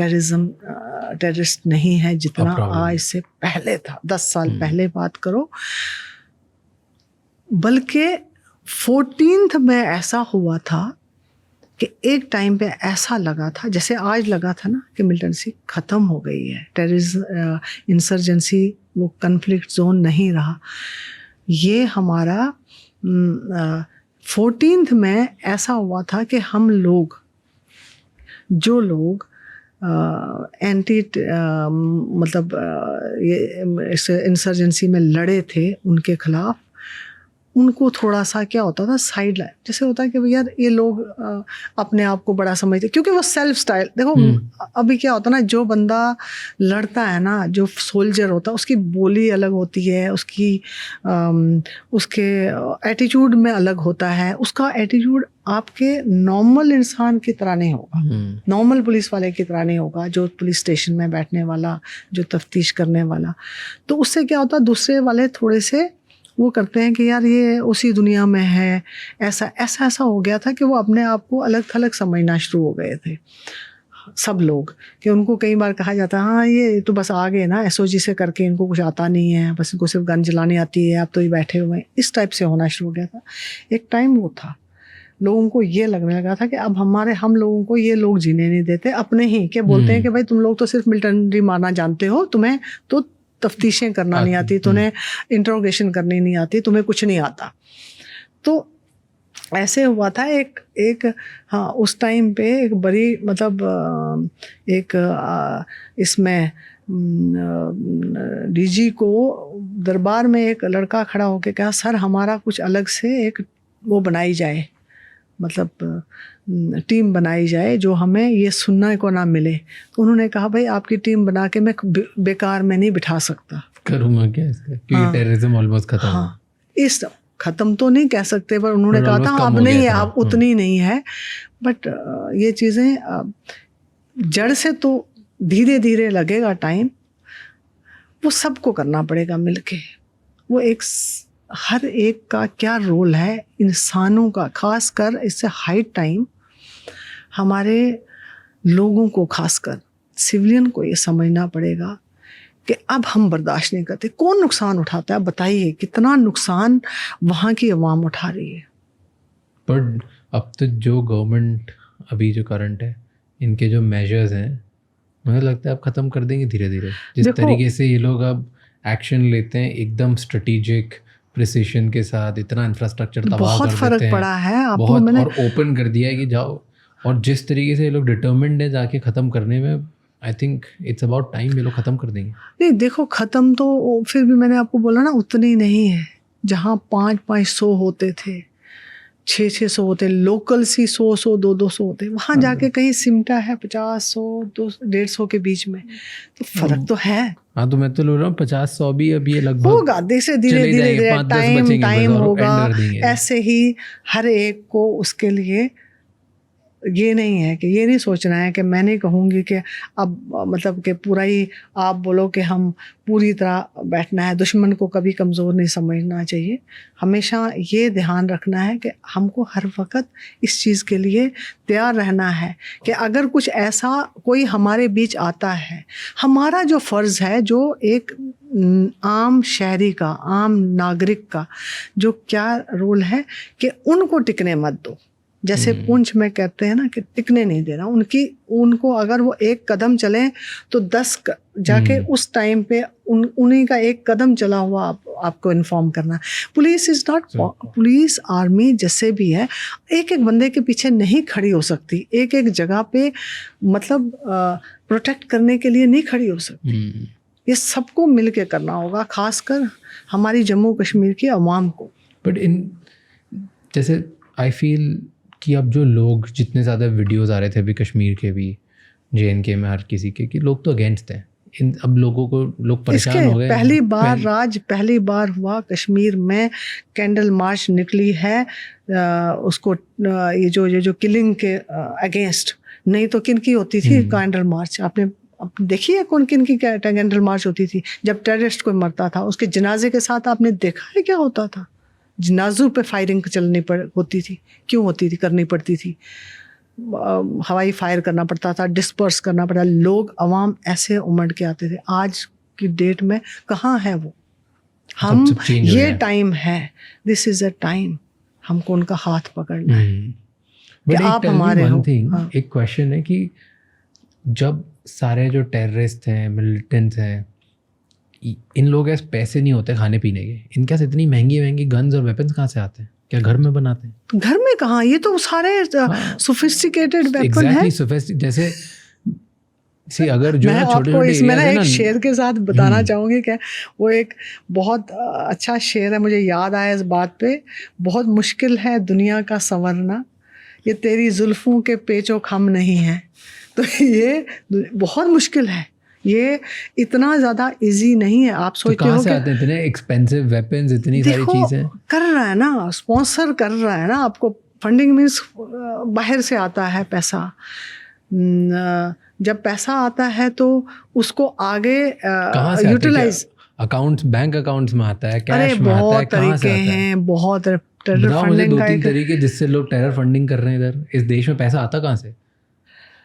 [SPEAKER 2] टेररिस्ट नहीं है जितना आज से पहले था। 10 साल पहले बात करो, बल्कि 14th में ऐसा हुआ था कि एक टाइम पे ऐसा लगा था, जैसे आज लगा था ना कि मिलिटेंसी ख़त्म हो गई है, टेररिज्म, इंसर्जेंसी, वो कन्फ्लिक्ट जोन नहीं रहा। ये हमारा 14th में ऐसा हुआ था कि हम लोग, जो लोग एंटी मतलब ये इस इंसर्जेंसी में लड़े थे उनके खिलाफ, उनको थोड़ा सा क्या होता था, साइड लाइन जैसे होता है कि भैया ये लोग अपने आप को बड़ा समझते, क्योंकि वो सेल्फ स्टाइल। देखो अभी क्या होता है ना, जो बंदा लड़ता है ना, जो सोल्जर होता है, उसकी बोली अलग होती है, उसके एटीट्यूड में अलग होता है। उसका एटीट्यूड आपके नॉर्मल इंसान की तरह नहीं होगा, नॉर्मल पुलिस वाले की तरह नहीं होगा, जो पुलिस स्टेशन में बैठने वाला, जो तफ्तीश करने वाला। तो उससे क्या होता है, दूसरे वाले थोड़े से वो करते हैं कि यार ये उसी दुनिया में है। ऐसा हो गया था कि वो अपने आप को अलग थलग समझना शुरू हो गए थे सब लोग, कि उनको कई बार कहा जाता है हाँ ये तो बस आ गए ना एसओजी से करके, इनको कुछ आता नहीं है, बस इनको सिर्फ गन चलानी आती है, आप तो ये बैठे हुए हैं। इस टाइप से होना शुरू हो गया था। एक टाइम वो था, लोगों को ये लगने लगा था कि अब हम लोगों को ये लोग जीने नहीं देते अपने ही, के बोलते हैं कि भाई तुम लोग तो सिर्फ मिलिटेंट्री मारना जानते हो, तुम्हें तो तफ्तीशें करना नहीं आती, तुम्हें इंट्रोगेशन करनी नहीं आती, तुम्हें कुछ नहीं आता। तो ऐसे हुआ था एक हाँ उस टाइम पे एक बड़ी मतलब इसमें डीजी को दरबार में एक लड़का खड़ा होकर कहा सर हमारा कुछ अलग से एक वो बनाई जाए, मतलब टीम बनाई जाए जो हमें ये सुनने को ना मिले। तो उन्होंने कहा भाई आपकी टीम बना के मैं बेकार में नहीं बिठा सकता।
[SPEAKER 1] करूँगा क्या इसका, क्योंकि टेररिज्म ऑलमोस्ट खत्म।
[SPEAKER 2] हाँ, इस ख़त्म तो नहीं कह सकते, पर उन्होंने कहा था अब नहीं है, अब उतनी नहीं है। बट ये चीज़ें जड़ से तो धीरे धीरे लगेगा टाइम, वो सबको करना पड़ेगा मिलके। वो एक हर एक का क्या रोल है इंसानों का, खासकर इससे हाई टाइम हमारे लोगों को, खासकर सिविलियन को ये समझना पड़ेगा कि अब हम बर्दाश्त नहीं करते। कौन नुकसान उठाता है बताइए, कितना नुकसान वहाँ की आवाम उठा रही है।
[SPEAKER 1] पर अब तो जो गवर्नमेंट अभी जो करंट है, इनके जो मेजर्स हैं, मुझे लगता है अब ख़त्म कर देंगे धीरे धीरे। जिस तरीके से ये लोग अब एक्शन लेते हैं एकदम स्ट्रेटेजिक प्रिसिशन के साथ, इतना इंफ्रास्ट्रक्चर तबाह
[SPEAKER 2] बहुत
[SPEAKER 1] कर
[SPEAKER 2] फर्क
[SPEAKER 1] देते हैं,
[SPEAKER 2] पड़ा है आपको
[SPEAKER 1] बहुत,
[SPEAKER 2] मैंने
[SPEAKER 1] और ओपन कर दिया है कि जाओ। और जिस तरीके से ये लोग डिटर्मिन्ड है जाके ख़त्म करने में, I think it's about time ये लोग ख़त्म कर देंगे।
[SPEAKER 2] नहीं देखो ख़त्म तो फिर भी मैंने आपको बोला ना उतनी नहीं है। जहाँ 500 होते थे, 600 होते, लोकल सी 100 200 होते, वहाँ जाके कहीं सिमटा है 50 100 150 के बीच में, तो फर्क तो है।
[SPEAKER 1] हाँ तो मैं तो बोल रहा हूँ 50-100 भी अब ये लगभग
[SPEAKER 2] होगा, धीरे धीरे टाइम होगा। ऐसे ही हर एक को उसके लिए ये नहीं है कि ये नहीं सोचना है कि मैं नहीं कहूँगी कि अब मतलब कि पूरा ही आप बोलो कि हम पूरी तरह बैठना है। दुश्मन को कभी कमज़ोर नहीं समझना चाहिए। हमेशा ये ध्यान रखना है कि हमको हर वक्त इस चीज़ के लिए तैयार रहना है कि अगर कुछ ऐसा कोई हमारे बीच आता है, हमारा जो फ़र्ज़ है, जो एक आम शहरी का, आम नागरिक का जो क्या रोल है कि उनको टिकने मत दो। जैसे पूंछ में कहते हैं ना कि टिकने नहीं देना उनको अगर वो एक कदम चलें तो 10 जाके उस टाइम पे उन्हीं का एक कदम चला हुआ आपको इन्फॉर्म करना। Police is not, police army जैसे भी है, एक एक बंदे के पीछे नहीं खड़ी हो सकती, एक एक जगह पे मतलब प्रोटेक्ट करने के लिए नहीं खड़ी हो सकती। ये सबको मिल के करना होगा, खासकर हमारी जम्मू कश्मीर की आवाम को।
[SPEAKER 1] बट जैसे आई फील कि अब जो लोग, जितने ज़्यादा वीडियोस आ रहे थे अभी कश्मीर के भी, JNK में हर किसी के, कि लोग तो अगेंस्ट हैं अब लोगों को, लोग परेशान हो गए।
[SPEAKER 2] पहली बार हुआ कश्मीर में कैंडल मार्च निकली है उसको ये जो किलिंग के अगेंस्ट। नहीं तो किन की होती थी कैंडल मार्च? आपने देखी है कौन किन की कैंडल मार्च होती थी? जब टेररिस्ट कोई मरता था उसके जनाजे के साथ आपने देखा है क्या होता था? जनाजों पे फायरिंग होती थी। क्यों होती थी? करनी पड़ती थी, हवाई फायर करना पड़ता था, डिस्पर्स करना पड़ता। लोग अवाम ऐसे उमड़ के आते थे। आज की डेट में कहाँ है वो? हम ये टाइम है, दिस इज़ अ टाइम, हमको उनका हाथ पकड़ना है कि आप हमारे हो।
[SPEAKER 1] हाँ। एक क्वेश्चन है कि जब सारे जो टेररिस्ट हैं, मिलिटेंट्स हैं, इन लोगों के पैसे नहीं होते खाने पीने के, इनके पास इतनी महंगी गन्स और वेपन्स कहाँ से आते हैं? क्या घर में बनाते हैं?
[SPEAKER 2] घर में कहाँ, ये तो सारे सोफिस्टिकेटेड वेपन है।
[SPEAKER 1] जैसे अगर जो
[SPEAKER 2] आपको इसमें ना एक शेर के साथ बताना चाहूँगी कि वो एक बहुत अच्छा शेर है, मुझे याद आया इस बात पे। बहुत मुश्किल है दुनिया का संवरना, ये तेरी जुल्फों के पेचो खम नहीं है। तो ये बहुत मुश्किल है, ये इतना ज़्यादा इजी नहीं है। आप सोचते हो कि
[SPEAKER 1] इतने एक्सपेंसिव वेपन्स, इतनी सारी चीज़ें
[SPEAKER 2] कर रहा है ना, स्पॉन्सर कर रहा है ना आपको। फंडिंग मीन्स बाहर से आता है पैसा। जब पैसा आता है तो उसको आगे यूटिलाइज
[SPEAKER 1] अकाउंट्स, बैंक अकाउंट्स में आता है, कैश में आता है,
[SPEAKER 2] कहाँ से आता है? बहुत टेरर फंडिंग
[SPEAKER 1] मुझे 2-3 तरीके जिससे लोग टेरर फंडिंग कर रहे हैं इधर इस देश में। पैसा आता कहाँ से?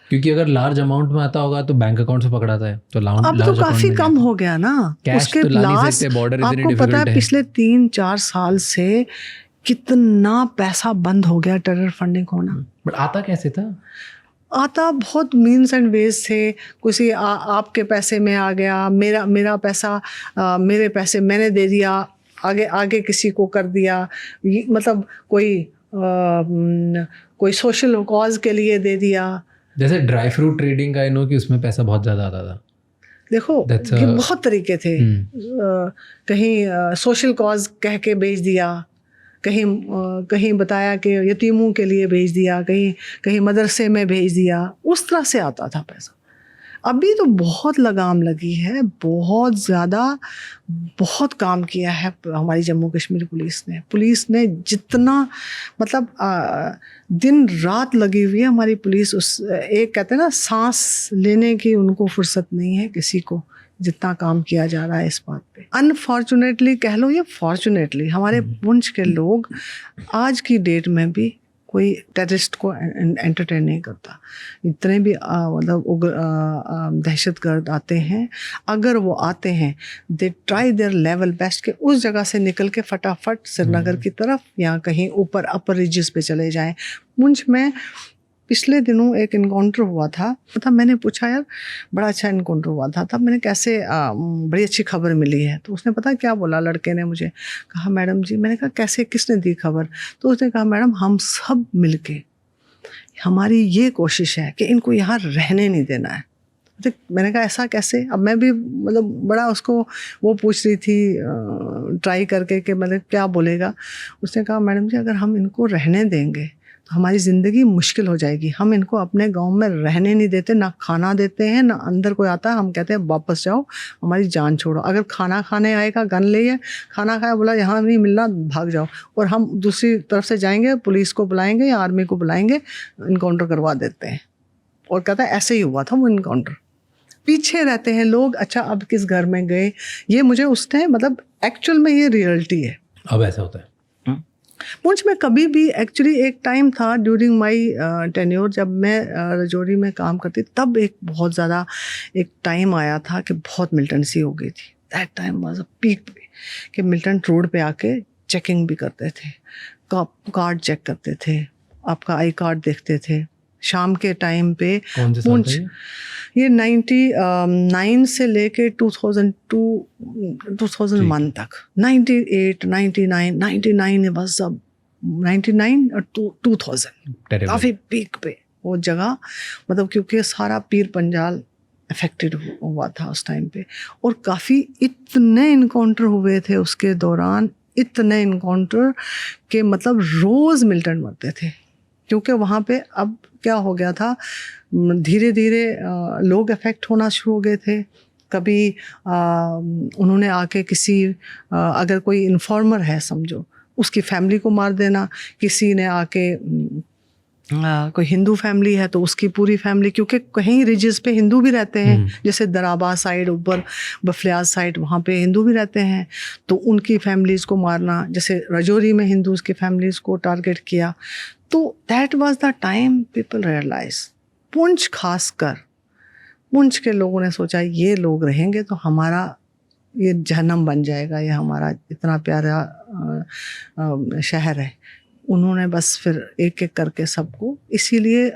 [SPEAKER 1] क्योंकि अगर लार्ज अमाउंट में आता होगा तो बैंक अकाउंट से पकड़ाता है, तो
[SPEAKER 2] अब तो काफी कम हो गया ना। उसके लास्ट आपको पता है पिछले 3-4 साल से कितना पैसा बंद हो गया टेरर फंडिंग होना।
[SPEAKER 1] बट आता कैसे था?
[SPEAKER 2] आता बहुत मीन्स एंड वेज से। किसी आपके पैसे में आ गया, मेरा पैसा, मेरे पैसे मैंने दे दिया, आगे किसी को कर दिया। मतलब कोई सोशल कॉज के लिए दे दिया।
[SPEAKER 1] जैसे ड्राई फ्रूट ट्रेडिंग का, कि उसमें पैसा बहुत ज़्यादा आता था।
[SPEAKER 2] देखो कि बहुत तरीके थे। कहीं सोशल कॉज कह के बेच दिया, कहीं बताया कि यतीमों के लिए भेज दिया, कहीं मदरसे में भेज दिया। उस तरह से आता था पैसा। अभी तो बहुत लगाम लगी है, बहुत ज़्यादा, बहुत काम किया है हमारी जम्मू कश्मीर पुलिस ने जितना मतलब दिन रात लगी हुई है हमारी पुलिस। एक कहते हैं ना, सांस लेने की उनको फुर्सत नहीं है किसी को, जितना काम किया जा रहा है इस बात पे। अनफॉर्चुनेटली कह लो या फॉर्चुनेटली, हमारे पुंछ के लोग आज की डेट में भी कोई टेररिस्ट को एंटरटेन नहीं करता। इतने भी मतलब दहशतगर्द आते हैं, अगर वो आते हैं, they try their level best के उस जगह से निकल के फटाफट श्रीनगर की तरफ या कहीं ऊपर अपर रिजेस पे चले जाएं। पुंछ में पिछले दिनों एक इनकाउंटर हुआ था, मैंने पूछा यार बड़ा अच्छा इनकाउंटर हुआ था, तब मैंने कैसे बड़ी अच्छी खबर मिली है। तो उसने पता क्या बोला, लड़के ने मुझे कहा मैडम जी, मैंने कहा कैसे, किसने दी खबर? तो उसने कहा मैडम हम सब मिलके, हमारी ये कोशिश है कि इनको यहाँ रहने नहीं देना है। मैंने कहा ऐसा कैसे? अब मैं भी मतलब बड़ा उसको वो पूछ रही थी ट्राई करके कि मतलब क्या बोलेगा। उसने कहा मैडम जी अगर हम इनको रहने देंगे तो हमारी ज़िंदगी मुश्किल हो जाएगी। हम इनको अपने गांव में रहने नहीं देते, ना खाना देते हैं, ना अंदर कोई आता है। हम कहते हैं वापस जाओ, हमारी जान छोड़ो। अगर खाना खाने आएगा, गन ले है, खाना खाया, बोला यहाँ नहीं मिलना, भाग जाओ। और हम दूसरी तरफ से जाएंगे, पुलिस को बुलाएंगे या आर्मी को बुलाएंगे, इनकाउंटर करवा देते हैं। और कहता है ऐसे ही हुआ था वो इनकाउंटर। पीछे रहते हैं लोग, अच्छा अब किस घर में गए। ये मुझे उस टाइम मतलब एक्चुअल में ये रियलिटी है।
[SPEAKER 1] अब ऐसा होता है
[SPEAKER 2] पुंछ में कभी भी एक्चुअली एक टाइम था ड्यूरिंग माय टेन्योर, जब मैं रजौरी में काम करती, तब एक बहुत ज़्यादा एक टाइम आया था कि बहुत मिलिटेंसी हो गई थी। That time was a peak पे कि मिलिटेंट रोड पे आके चेकिंग भी करते थे, कार्ड चेक करते थे, आपका आई कार्ड देखते थे। शाम के टाइम पे पुंछ, ये 99 से लेके 2001 तक, 98, 99, 99 बस सब 99 और 2000 काफ़ी पीक पे वो जगह, मतलब क्योंकि सारा पीर पंजाल अफेक्टेड हुआ था उस टाइम पे। और काफ़ी इतने इनकाउंटर हुए थे उसके दौरान, इतने इनकाउंटर के मतलब रोज़ मिलिटेंट मरते थे। क्योंकि वहाँ पे अब क्या हो गया था, धीरे धीरे लोग अफेक्ट होना शुरू हो गए थे। कभी उन्होंने आके किसी अगर कोई इन्फॉर्मर है समझो, उसकी फैमिली को मार देना। किसी ने आके कोई हिंदू फैमिली है तो उसकी पूरी फैमिली, क्योंकि कहीं रिजेस पे हिंदू भी रहते हैं, जैसे दराबा साइड, ऊपर बफलियाज साइड, वहाँ पे हिंदू भी रहते हैं, तो उनकी फैमिलीज़ को मारना। जैसे रजौरी में हिंदूज़ की फैमिलीज़ को टारगेट किया। तो that was the time people realise. Poonch खासकर, पुंछ के लोगों ने सोचा ये लोग रहेंगे तो हमारा ये जहन्नम बन जाएगा, ये हमारा इतना प्यारा शहर है। उन्होंने बस फिर एक एक करके सबको, इसीलिए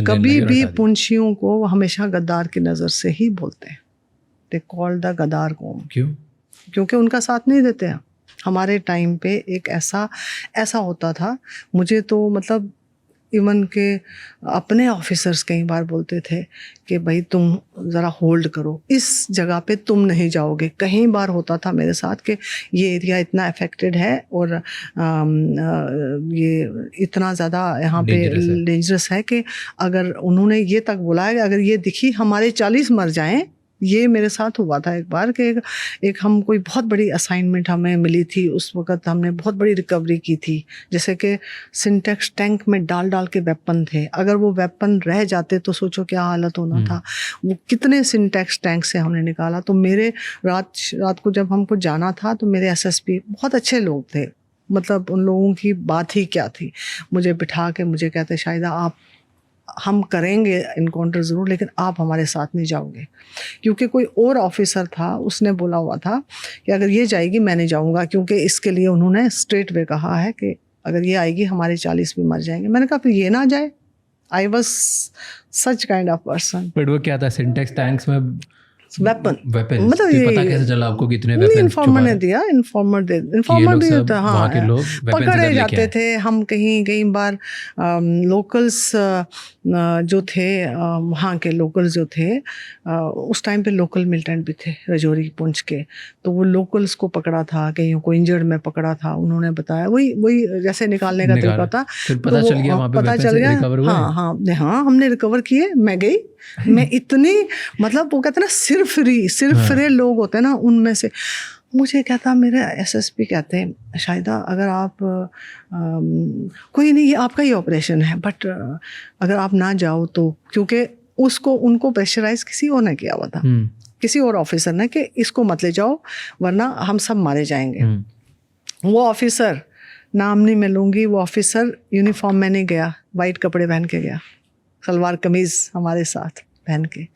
[SPEAKER 2] कभी भी पुंछियों को हमेशा गद्दार की नज़र से ही बोलते हैं। दे कॉल द गद्दार कौम। क्यों? क्योंकि उनका साथ नहीं देते हैं। हमारे टाइम पे एक ऐसा होता था, मुझे तो मतलब इवन के अपने ऑफिसर्स कई बार बोलते थे कि भाई तुम ज़रा होल्ड करो, इस जगह पे तुम नहीं जाओगे। कई बार होता था मेरे साथ कि ये एरिया इतना अफेक्टेड है और ये इतना ज़्यादा यहाँ पे डेंजरस है कि अगर उन्होंने ये तक बोला है कि अगर ये दिखी हमारे 40 मर जाएं। ये मेरे साथ हुआ था एक बार कि एक हम कोई बहुत बड़ी असाइनमेंट हमें मिली थी। उस वक़्त हमने बहुत बड़ी रिकवरी की थी, जैसे कि सिंटेक्स टैंक में डाल के वेपन थे। अगर वो वेपन रह जाते तो सोचो क्या हालत होना था। वो कितने सिंटेक्स टैंक से हमने निकाला। तो मेरे रात को जब हमको जाना था तो मेरे SSP बहुत अच्छे लोग थे, मतलब उन लोगों की बात ही क्या थी। मुझे बिठा के मुझे कहते शाहिदा हम करेंगे इनकाउंटर ज़रूर, लेकिन आप हमारे साथ नहीं जाओगे। क्योंकि कोई और ऑफिसर था, उसने बोला हुआ था कि अगर ये जाएगी मैं नहीं जाऊँगा, क्योंकि इसके लिए उन्होंने स्ट्रेट वे कहा है कि अगर ये आएगी हमारे 40 भी मर जाएंगे। मैंने कहा फिर ये ना जाए। I was such kind of person.
[SPEAKER 1] But वो क्या था सिंटेक्स टैंक्स में
[SPEAKER 2] वेपन,
[SPEAKER 1] मतलब ये पता कैसे चला आपको कितने वेपन?
[SPEAKER 2] इन्फॉर्मर ने दिया, इन्फॉर्मर भी था। हाँ, पकड़े जाते थे हम कई बार। लोकल्स जो थे, वहाँ के लोकल्स जो थे, उस टाइम पे लोकल मिलिटेंट भी थे रजौरी पुंछ के, तो वो लोकल्स को पकड़ा था, कहीं को इंजर्ड में पकड़ा था। उन्होंने बताया वही जैसे निकालने का तरीका था।
[SPEAKER 1] पता चल गया वहाँ पे, पता चल गया।
[SPEAKER 2] हाँ, हमने रिकवर किए। मैं गई, मैं इतनी, मतलब वो कहते हैं ना सिरफिरे लोग होते हैं ना, उनमें से मुझे कहता, मेरे SSP कहते हैं शायदा अगर आप कोई नहीं, ये आपका ही ऑपरेशन है, बट अगर आप ना जाओ तो, क्योंकि उनको प्रेशराइज किसी और ने किया हुआ था, किसी और ऑफिसर ने, कि इसको मत ले जाओ वरना हम सब मारे जाएंगे। वो ऑफिसर, नाम नहीं मैं लूँगी, वो ऑफिसर यूनिफॉर्म में नहीं गया, वाइट कपड़े पहन के गया, सलवार कमीज़ हमारे साथ पहन के।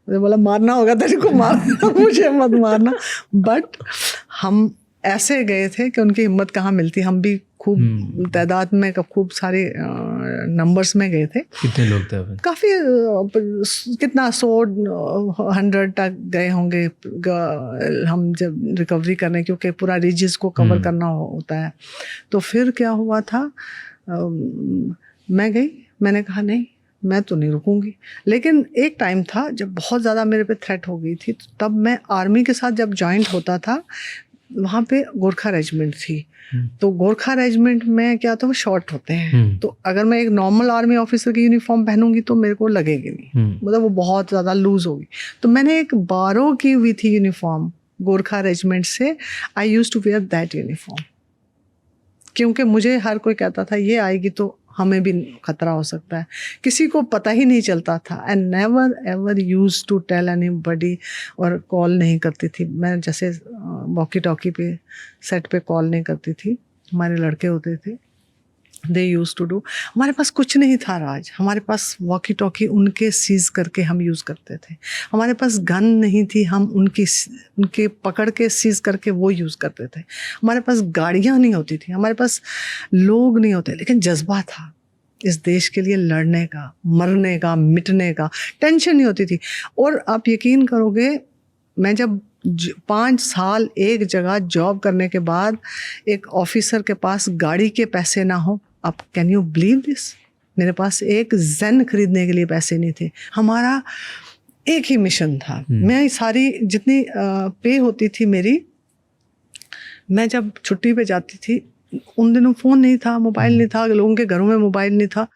[SPEAKER 2] मुझे बोला मारना होगा तेरे को, मारना मुझे मत मारना। बट हम ऐसे गए थे कि उनकी हिम्मत कहाँ मिलती। हम भी खूब तादाद में, खूब सारे नंबर्स में गए थे।
[SPEAKER 1] कितने लोग थे?
[SPEAKER 2] काफ़ी, कितना 100 तक गए होंगे हम जब रिकवरी करने, क्योंकि पूरा रीजस को कवर करना होता है। तो फिर क्या हुआ था, मैं गई, मैंने कहा नहीं मैं तो नहीं रुकूंगी। लेकिन एक टाइम था जब बहुत ज़्यादा मेरे पे थ्रेट हो गई थी, तो तब मैं आर्मी के साथ जब जॉइंट होता था, वहाँ पे गोरखा रेजिमेंट थी। तो गोरखा रेजिमेंट में क्या, तो वो शॉर्ट होते हैं, तो अगर मैं एक नॉर्मल आर्मी ऑफिसर की यूनिफॉर्म पहनूंगी तो मेरे को लगेगी नहीं, मतलब वो बहुत ज़्यादा लूज होगी। तो मैंने एक बारो की हुई थी यूनिफॉर्म गोरखा रेजिमेंट से, I used to wear that uniform, क्योंकि मुझे हर कोई कहता था ये आएगी तो हमें भी खतरा हो सकता है, किसी को पता ही नहीं चलता था। And never ever use to tell anybody, और कॉल नहीं करती थी मैं, जैसे वॉकी टॉकी पे सेट पे कॉल नहीं करती थी, हमारे लड़के होते थे, दे यूज टू डू। हमारे पास कुछ नहीं था राज, हमारे पास वॉकी टॉकी उनके सीज करके हम यूज़ करते थे, हमारे पास गन नहीं थी, हम उनके पकड़ के सीज करके वो यूज़ करते थे, हमारे पास गाड़ियाँ नहीं होती थी, हमारे पास लोग नहीं होते, लेकिन जज्बा था इस देश के लिए लड़ने का, मरने का, मिटने का, टेंशन नहीं होती थी। और आप यकीन करोगे, मैं जब 5 साल एक जगह जॉब करने के बाद एक ऑफिसर के पास गाड़ी के पैसे ना हो, आप कैन यू बिलीव दिस, मेरे पास एक जेन खरीदने के लिए पैसे नहीं थे। हमारा एक ही मिशन था। मैं सारी जितनी पे होती थी मेरी, मैं जब छुट्टी पे जाती थी, उन दिनों फ़ोन नहीं था, मोबाइल नहीं था, लोगों के घरों में मोबाइल नहीं था,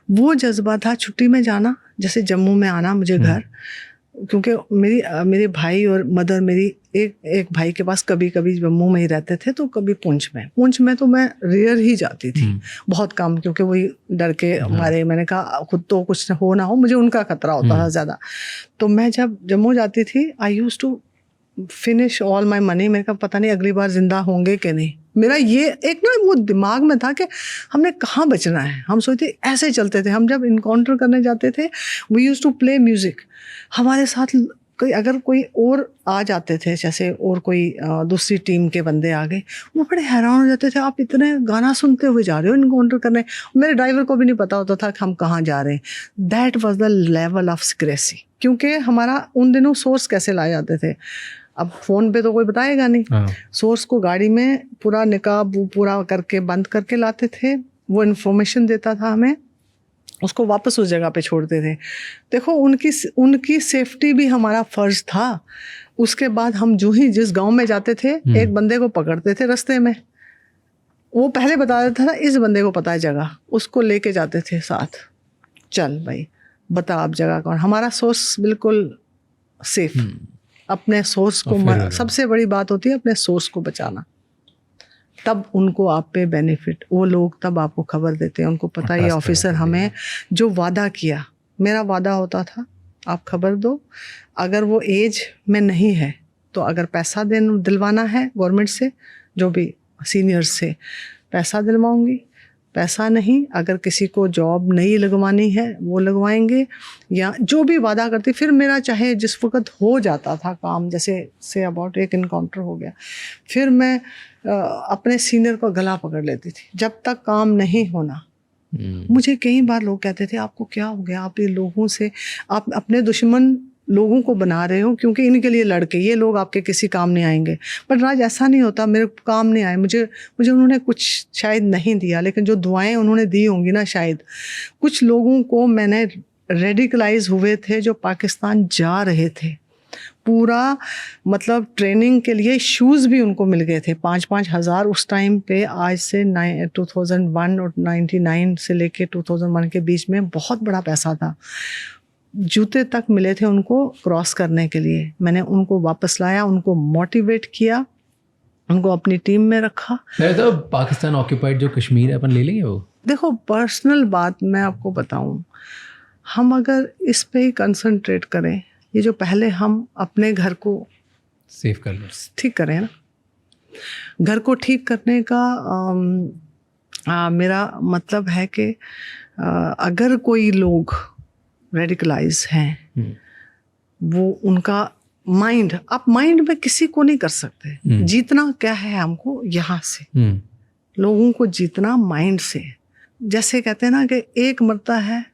[SPEAKER 2] वो जज्बा था छुट्टी में जाना, जैसे जम्मू में आना मुझे घर, क्योंकि मेरे भाई और मदर मेरी एक भाई के पास कभी कभी जम्मू में ही रहते थे, तो कभी पुंछ में तो मैं रेयर ही जाती थी, बहुत कम, क्योंकि वही डर के मारे, मैंने कहा खुद तो कुछ हो ना हो, मुझे उनका खतरा होता था ज़्यादा। तो मैं जब जम्मू जाती थी, I use to finish all my money, मेरे का पता नहीं अगली बार जिंदा होंगे कि नहीं, मेरा ये एक ना वो दिमाग में था कि हमने कहाँ बचना है। हम सोचते ऐसे चलते थे, हम जब इनकाउंटर करने जाते थे, we use to play music, हमारे साथ कोई अगर कोई और आ जाते थे, जैसे और कोई दूसरी टीम के बंदे आ गए, वो बड़े हैरान हो जाते थे, आप इतने गाना सुनते हुए जा रहे हो इनकाउंटर करने। मेरे ड्राइवर को भी नहीं पता होता था कि हम कहाँ जा रहे हैं। That was the level of secrecy, क्योंकि हमारा उन दिनों सोर्स कैसे लाए जाते थे, अब फ़ोन पे तो कोई बताएगा नहीं, सोर्स को गाड़ी में पूरा निकाब पूरा करके बंद करके लाते थे, वो इन्फॉर्मेशन देता था हमें, उसको वापस उस जगह पे छोड़ते थे। देखो उनकी सेफ्टी भी हमारा फ़र्ज़ था। उसके बाद हम जो ही जिस गांव में जाते थे, एक बंदे को पकड़ते थे रास्ते में, वो पहले बता देता था इस बंदे को पता है जगह, उसको लेके जाते थे साथ, चल भाई बता आप जगह कौन। हमारा सोर्स बिल्कुल सेफ, अपने सोर्स को, सबसे बड़ी बात होती है अपने सोर्स को बचाना, तब उनको आप पे बेनिफिट, वो लोग तब आपको खबर देते हैं, उनको पता है ये ऑफिसर हमें जो वादा किया, मेरा वादा होता था आप खबर दो, अगर वो एज में नहीं है तो अगर पैसा दिलवाना है गवर्नमेंट से, जो भी सीनियर्स से पैसा दिलवाऊंगी, पैसा नहीं, अगर किसी को जॉब नहीं लगवानी है वो लगवाएंगे, या जो भी वादा करती। फिर मेरा चाहे जिस वक्त हो जाता था काम, जैसे से अबाउट एक इनकाउंटर हो गया, फिर मैं अपने सीनियर को गला पकड़ लेती थी, जब तक काम नहीं होना। मुझे कई बार लोग कहते थे आपको क्या हो गया, आप ये लोगों से, आप अपने दुश्मन लोगों को बना रहे हो, क्योंकि इनके लिए लड़के, ये लोग आपके किसी काम नहीं आएंगे। पर राज ऐसा नहीं होता, मेरे काम नहीं आए, मुझे उन्होंने कुछ शायद नहीं दिया, लेकिन जो दुआएं उन्होंने दी होंगी ना, शायद कुछ लोगों को मैंने रेडिकलाइज हुए थे जो पाकिस्तान जा रहे थे, पूरा मतलब ट्रेनिंग के लिए शूज़ भी उनको मिल गए थे 5-5 हज़ार उस टाइम पे। आज से 2001 और 99 से लेके 2001 के बीच में बहुत बड़ा पैसा था, जूते तक मिले थे उनको क्रॉस करने के लिए। मैंने उनको वापस लाया, उनको मोटिवेट किया, उनको अपनी टीम में रखा।
[SPEAKER 1] तो पाकिस्तान ऑक्यूपाइड जो कश्मीर है अपन ले लेंगे वो।
[SPEAKER 2] देखो पर्सनल बात मैं आपको बताऊं, हम अगर इस पे ही कंसंट्रेट करें, ये जो पहले हम अपने घर को
[SPEAKER 1] सेफ कर लें,
[SPEAKER 2] ठीक करें ना, घर को ठीक करने का मेरा मतलब है कि अगर कोई लोग रेडिकलाइज हैं, वो उनका माइंड, आप माइंड में किसी को नहीं कर सकते, जीतना क्या है हमको यहाँ से, लोगों को जीतना माइंड से। जैसे कहते हैं ना कि एक मरता है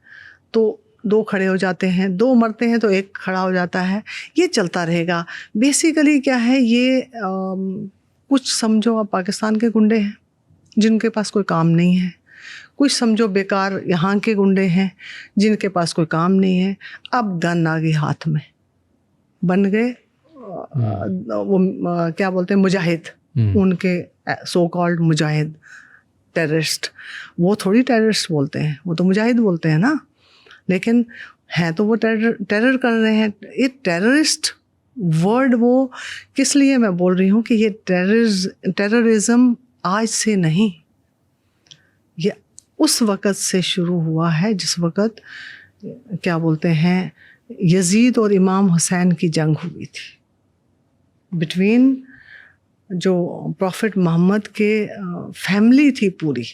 [SPEAKER 2] तो 2 खड़े हो जाते हैं, 2 मरते हैं तो 1 खड़ा हो जाता है, ये चलता रहेगा। बेसिकली क्या है ये, कुछ समझो आप पाकिस्तान के गुंडे हैं जिनके पास कोई काम नहीं है, कुछ समझो बेकार यहाँ के गुंडे हैं जिनके पास कोई काम नहीं है। अब गन आ गई हाथ में, बन गए क्या बोलते हैं, मुजाहिद, उनके सो कॉल्ड मुजाहिद टेररिस्ट, वो थोड़ी टेररिस्ट बोलते हैं, वो तो मुजाहिद बोलते हैं ना, लेकिन हैं तो वो टेरर कर रहे हैं। ये टेररिस्ट वर्ड वो किस लिए मैं बोल रही हूँ कि ये टेररिज्म आज से नहीं, ये उस वक़्त से शुरू हुआ है जिस वक़्त क्या बोलते हैं यजीद और इमाम हुसैन की जंग हुई थी बिटवीन जो प्रॉफिट मोहम्मद के फैमिली थी पूरी,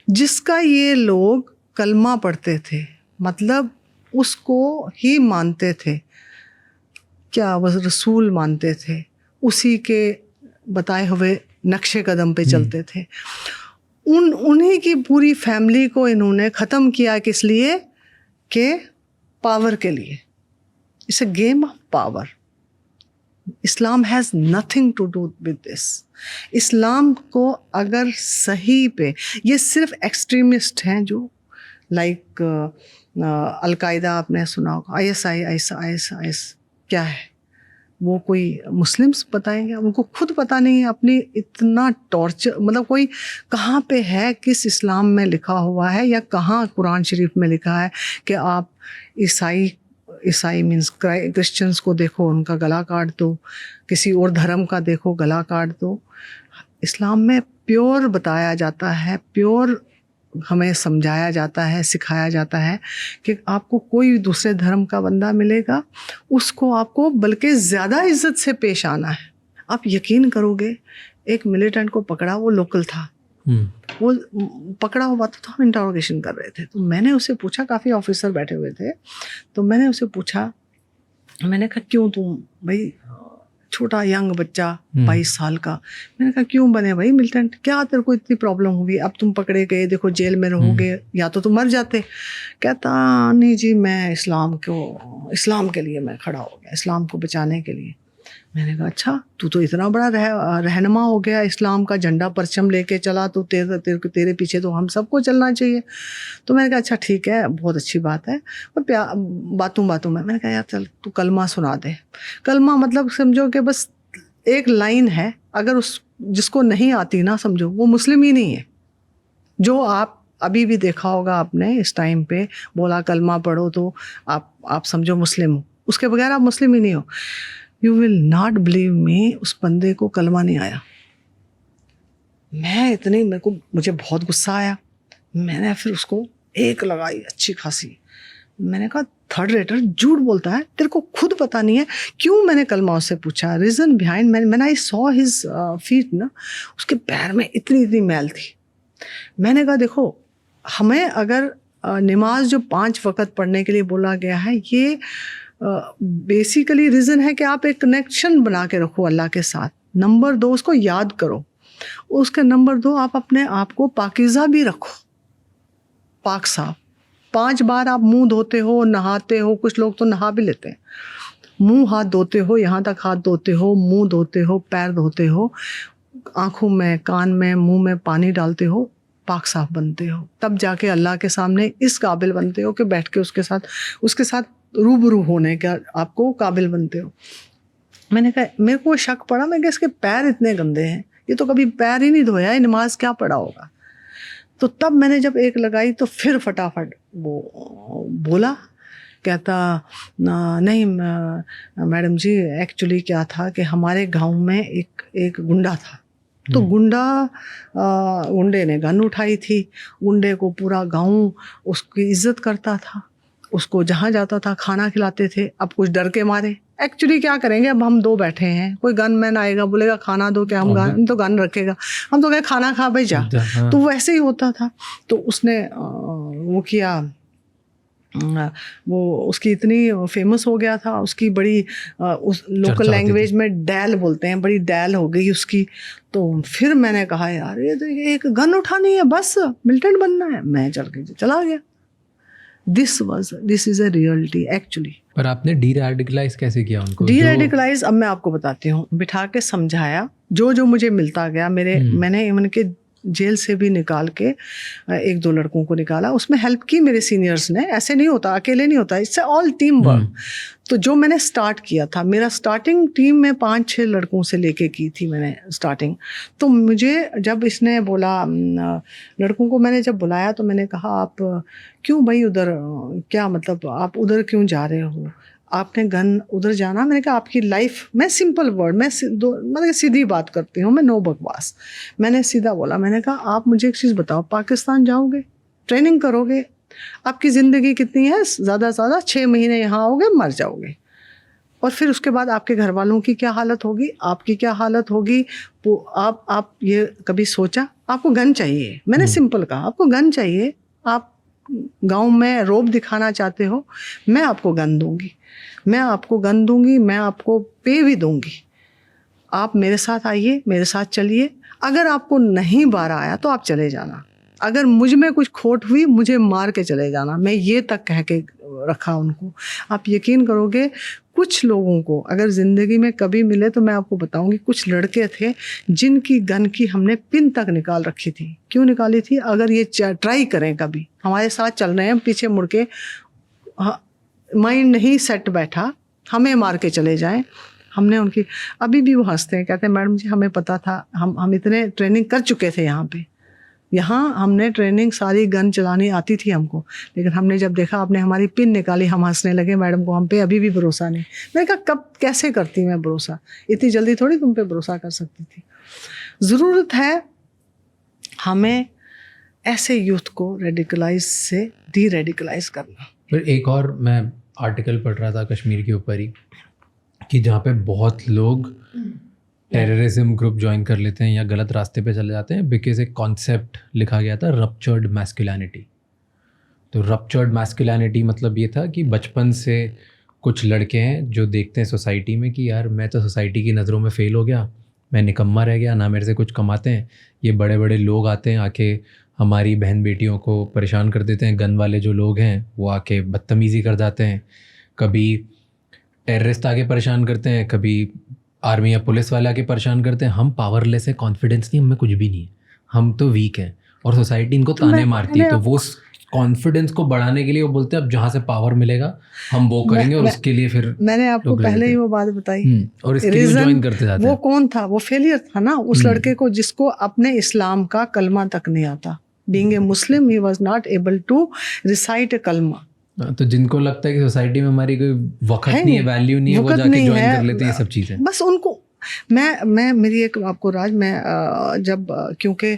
[SPEAKER 2] जिसका ये लोग कलमा पढ़ते थे, मतलब उसको ही मानते थे, क्या वो रसूल मानते थे, उसी के बताए हुए नक्शे कदम पे चलते थे। उन्हीं की पूरी फैमिली को इन्होंने ख़त्म किया, किस लिए? के पावर के लिए। It's a game of power. Islam has nothing to do with this. इस्लाम को अगर सही पे, ये सिर्फ एक्सट्रीमिस्ट हैं जो लाइक अलकायदा आपने सुना होगा, ISIS क्या है, वो कोई मुस्लिम्स बताएंगे, उनको खुद पता नहीं है अपनी इतना टॉर्चर, मतलब कोई कहाँ पे है, किस इस्लाम में लिखा हुआ है या कहाँ कुरान शरीफ में लिखा है कि आप ईसाई मीन्स क्रिश्चियंस को देखो उनका गला काट दो, किसी और धर्म का देखो गला काट दो। इस्लाम में प्योर बताया जाता है, प्योर हमें समझाया जाता है, सिखाया जाता है कि आपको कोई दूसरे धर्म का बंदा मिलेगा, उसको आपको बल्कि ज़्यादा इज्जत से पेश आना है। आप यकीन करोगे, एक मिलिटेंट को पकड़ा, वो लोकल था, वो पकड़ा हुआ था, तो हम इंटरोगेशन कर रहे थे। तो मैंने उसे पूछा, काफ़ी ऑफिसर बैठे हुए थे, तो मैंने उसे पूछा, मैंने कहा क्यों तुम भाई, छोटा यंग बच्चा 22 साल का, मैंने कहा क्यों बने भाई मिलिटेंट, क्या तेरे को इतनी प्रॉब्लम हुई, अब तुम पकड़े गए, देखो जेल में रहोगे, या तो तुम मर जाते। कहता नहीं जी, मैं इस्लाम के लिए मैं खड़ा हो गया, इस्लाम को बचाने के लिए। मैंने कहा अच्छा, तू तो इतना बड़ा रहनुमा हो गया, इस्लाम का झंडा परचम लेके चला, तो तेरे पीछे तो हम सबको चलना चाहिए। तो मैंने कहा अच्छा ठीक है, बहुत अच्छी बात है। और बातों में मैंने कहा यार चल तू कलमा सुना दे। कलमा मतलब समझो कि बस एक लाइन है, अगर जिसको नहीं आती ना, समझो वो मुस्लिम ही नहीं है। जो आप अभी भी देखा होगा आपने, इस टाइम पे बोला कलमा पढ़ो तो आप समझो मुस्लिम हो, उसके बगैर आप मुस्लिम ही नहीं हो। You will not believe me, उस बंदे को कलमा नहीं आया। मुझे बहुत गुस्सा आया। मैंने फिर उसको एक लगाई अच्छी खासी। मैंने कहा थर्ड रेटर झूठ बोलता है, तेरे को खुद पता नहीं है क्यों? मैंने कलमा उससे पूछा, रीज़न बिहाइंड, मैंने आई सॉ हिज फीट ना, उसके पैर में इतनी मैल थी। मैंने कहा देखो, हमें अगर नमाज जो 5 वक़्त पढ़ने के लिए बोला गया है, ये बेसिकली रीज़न है कि आप एक कनेक्शन बना के रखो अल्लाह के साथ। नंबर 2, उसको याद करो। उसके नंबर 2, आप अपने आप को पाकीज़ा भी रखो, पाक साफ। 5 बार आप मुंह धोते हो, नहाते हो, कुछ लोग तो नहा भी लेते हैं। मुंह हाथ धोते हो, यहाँ तक हाथ धोते हो, मुंह धोते हो, पैर धोते हो, आँखों में, कान में, मुंह में पानी डालते हो, पाक साफ बनते हो। तब जाके अल्लाह के सामने इस काबिल बनते हो कि बैठ के उसके साथ रूबरू होने का आपको काबिल बनते हो। मैंने कहा, मेरे को शक पड़ा, मैं कहा इसके पैर इतने गंदे हैं, ये तो कभी पैर ही नहीं धोया है, नमाज क्या पढ़ा होगा। तो तब मैंने जब एक लगाई तो फिर फटाफट वो बोला, कहता नहीं मैडम जी, एक्चुअली क्या था कि हमारे गांव में एक गुंडा था, तो गुंडे ने गन उठाई थी। गुंडे को पूरा गांव उसकी इज्जत करता था, उसको जहाँ जाता था खाना खिलाते थे। अब कुछ डर के मारे, एक्चुअली क्या करेंगे, अब हम 2 बैठे हैं, कोई गन मैन आएगा बोलेगा खाना दो, क्या हम तो गन रखेगा, हम तो कहे खाना खा भाई जा। तो वैसे ही होता था। तो उसने वो किया, वो उसकी इतनी फेमस हो गया था, उसकी बड़ी उस लोकल लैंग्वेज में डैल बोलते हैं, बड़ी डैल हो गई उसकी। तो फिर मैंने कहा यार ये तो एक गन उठानी है, बस मिलिटेंट बनना है। मैं चला गया। This is a reality actually.
[SPEAKER 1] पर आपने डी-रेडिकलाइज कैसे किया उनको?
[SPEAKER 2] डी-रेडिकलाइज अब मैं आपको बताती हूँ। बिठा के समझाया, जो मुझे मिलता गया। मैंने इवन के जेल से भी निकाल के 1-2 लड़कों को निकाला, उसमें हेल्प की मेरे सीनियर्स ने। ऐसे नहीं होता, अकेले नहीं होता, इससे ऑल टीम वर्क। तो जो मैंने स्टार्ट किया था, मेरा स्टार्टिंग टीम में 5-6 लड़कों से लेके की थी मैंने स्टार्टिंग। तो मुझे जब इसने बोला, लड़कों को मैंने जब बुलाया तो मैंने कहा आप क्यों भाई उधर, क्या मतलब आप उधर क्यों जा रहे हो, आपने गन उधर जाना। मैंने कहा आपकी लाइफ, मैं सिंपल वर्ड, मतलब सीधी बात करती हूँ मैं, नो बकवास। मैंने सीधा बोला, मैंने कहा आप मुझे एक चीज़ बताओ, पाकिस्तान जाओगे, ट्रेनिंग करोगे, आपकी ज़िंदगी कितनी है, ज़्यादा से ज़्यादा 6 महीने यहाँ आओगे, मर जाओगे, और फिर उसके बाद आपके घर वालों की क्या हालत होगी, आपकी क्या हालत होगी। वो आप ये कभी सोचा, आपको गन चाहिए, मैंने सिंपल कहा आपको गन चाहिए, आप गांव में रोब दिखाना चाहते हो, मैं आपको गन दूंगी, मैं आपको गन दूंगी, मैं आपको पे भी दूंगी, आप मेरे साथ आइए, मेरे साथ चलिए। अगर आपको नहीं बारा आया तो आप चले जाना, अगर मुझ में कुछ खोट हुई मुझे मार के चले जाना। मैं ये तक कह के रखा उनको। आप यकीन करोगे, कुछ लोगों को अगर ज़िंदगी में कभी मिले तो मैं आपको बताऊंगी, कुछ लड़के थे जिनकी गन की हमने पिन तक निकाल रखी थी। क्यों निकाली थी, अगर ये ट्राई करें कभी, हमारे साथ चल रहे हैं, पीछे मुड़ के माइंड नहीं सेट बैठा, हमें मार के चले जाएं। हमने उनकी, अभी भी वो हंसते हैं, कहते हैं मैडम जी हमें पता था, हम इतने ट्रेनिंग कर चुके थे यहाँ हमने ट्रेनिंग सारी, गन चलानी आती थी हमको, लेकिन हमने जब देखा आपने हमारी पिन निकाली, हम हंसने लगे, मैडम को हम पे अभी भी भरोसा नहीं। मैंने कहा कब कैसे करती मैं भरोसा, इतनी जल्दी थोड़ी तुम पे भरोसा कर सकती थी। ज़रूरत है हमें ऐसे यूथ को रेडिकलाइज से डी रेडिकलाइज करना।
[SPEAKER 1] फिर एक और मैं आर्टिकल पढ़ रहा था कश्मीर के ऊपर ही, कि जहाँ पे बहुत लोग टेररिज्म ग्रुप ज्वाइन कर लेते हैं या गलत रास्ते पे चले जाते हैं, बिकॉज एक कॉन्सेप्ट लिखा गया था रप्चर्ड मैस्कुलिनिटी। तो रप्चर्ड मैस्कुलिनिटी मतलब ये था कि बचपन से कुछ लड़के हैं जो देखते हैं सोसाइटी में कि यार मैं तो सोसाइटी की नज़रों में फ़ेल हो गया, मैं निकम्मा रह गया, ना मेरे से कुछ कमाते हैं, ये बड़े बड़े लोग आते हैं आके हमारी बहन बेटियों को परेशान कर देते हैं, गन वाले जो लोग हैं वो आके बदतमीज़ी कर जाते हैं, कभी टेररिस्ट आके परेशान करते हैं, कभी आर्मी या पुलिस वाले आके परेशान करते हैं। हम पावरलेस है, कॉन्फिडेंस नहीं, हमें कुछ भी नहीं है, हम तो वीक हैं, और सोसाइटी इनको ताने मारती है। तो वो कॉन्फिडेंस को बढ़ाने के लिए वो बोलते हैं अब जहाँ से पावर मिलेगा हम वो करेंगे, और उसके लिए फिर
[SPEAKER 2] मैंने आपको पहले ही वो बात बताई,
[SPEAKER 1] और इसके लिए ज्वाइन करते जाते हैं।
[SPEAKER 2] वो कौन था, वो फेलियर था ना उस लड़के को जिसको अपने इस्लाम का कलमा तक नहीं आता। Being a Muslim he was not able to recite a kalma.
[SPEAKER 1] तो जिनको लगता है कि सोसाइटी में हमारी कोई वक्त नहीं है, वैल्यू नहीं है, वो जाके ज्वाइन कर लेते हैं ये सब चीज़ें।
[SPEAKER 2] बस उनको मैं मेरी एक आपको राज, मैं जब क्योंकि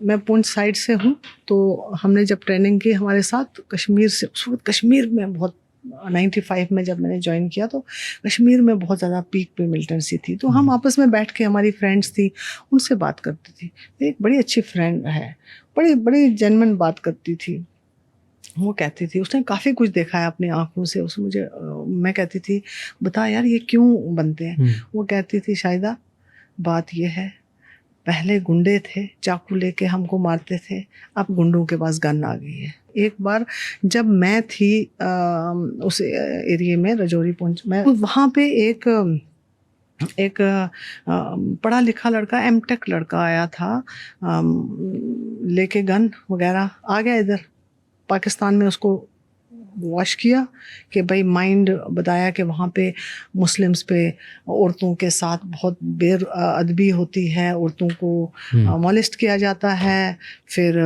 [SPEAKER 2] मैं पुंछ साइड से हूँ, तो हमने जब ट्रेनिंग की हमारे साथ कश्मीर से, उस वक्त कश्मीर में बहुत 95 में जब मैंने ज्वाइन किया तो कश्मीर में बहुत ज़्यादा पीक पे मिलिटेंसी थी। तो हम आपस में बैठ के, हमारी फ्रेंड्स थी, उनसे बात करती थी। एक बड़ी अच्छी फ्रेंड है, बड़ी बड़ी जेन्युइन बात करती थी। वो कहती थी उसने काफ़ी कुछ देखा है अपनी आँखों से, उस मुझे मैं कहती थी बता यार ये क्यों बनते हैं। वो कहती थी शायदा बात ये है, पहले गुंडे थे, चाकू लेके हमको मारते थे, अब गुंडों के पास गन आ गई है। एक बार जब मैं थी उस एरिया में, रजौरी पुंछ में, वहाँ पे एक पढ़ा लिखा लड़का, एमटेक लड़का आया था, लेके गन वगैरह आ गया इधर पाकिस्तान में। उसको वॉश किया कि भाई माइंड बताया कि वहाँ पे मुस्लिम्स पे औरतों के साथ बहुत बेअदबी होती है, औरतों को मॉलेस्ट किया जाता है, फिर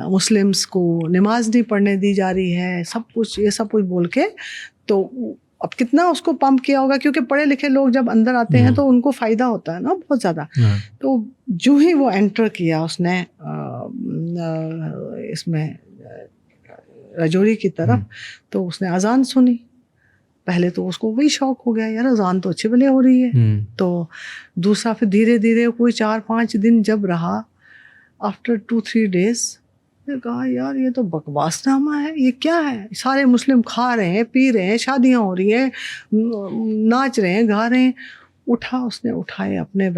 [SPEAKER 2] मुस्लिम्स को नमाज नहीं पढ़ने दी जा रही है, सब कुछ ये सब कुछ बोल के। तो अब कितना उसको पंप किया होगा, क्योंकि पढ़े लिखे लोग जब अंदर आते हैं तो उनको फ़ायदा होता है ना बहुत ज़्यादा। तो जो ही वो एंटर किया उसने इसमें रजौरी की तरफ, तो उसने अजान सुनी। पहले तो उसको वही शौक हो गया, यार अजान तो अच्छी भले हो रही है। तो दूसरा फिर धीरे धीरे कोई 4-5 दिन जब रहा, आफ्टर 2-3 डेज कहा यार ये तो बकवास नामा है, ये क्या है, सारे मुस्लिम खा रहे हैं, पी रहे हैं, शादियाँ हो रही हैं, नाच रहे हैं, गा रहे हैं। उसने उठाए अपने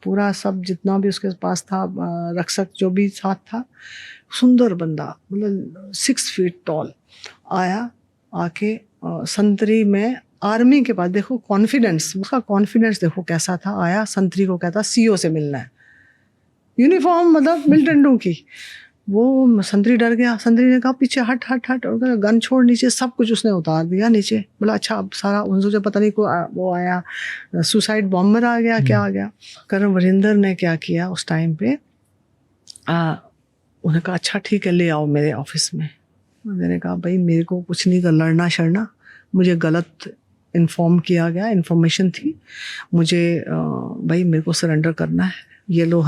[SPEAKER 2] पूरा सब जितना भी उसके पास था, रक्षक जो भी साथ था, सुंदर बंदा, मतलब 6 फीट टॉल आया, आके संतरी में आर्मी के पास, देखो कॉन्फिडेंस, उसका कॉन्फिडेंस देखो कैसा था। आया संतरी को कहता सीओ से मिलना है। यूनिफॉर्म मतलब मिलिटेंटों की। वो संतरी डर गया, संतरी ने कहा पीछे हट हट हट, और गन छोड़ नीचे, सब कुछ उसने उतार दिया नीचे। बोला अच्छा अब सारा उनसे पता नहीं को वो आया सुसाइड बॉम्बर आ गया क्या आ गया। कर्नल वरिंदर ने क्या किया उस टाइम पे, उन्होंने कहा अच्छा ठीक है ले आओ मेरे ऑफिस में। मैंने कहा भाई मेरे को कुछ नहीं कर लड़ना शड़ना, मुझे गलत इन्फॉर्म किया गया, इन्फॉर्मेशन थी, मुझे भाई मेरे को सरेंडर करना है, ये लो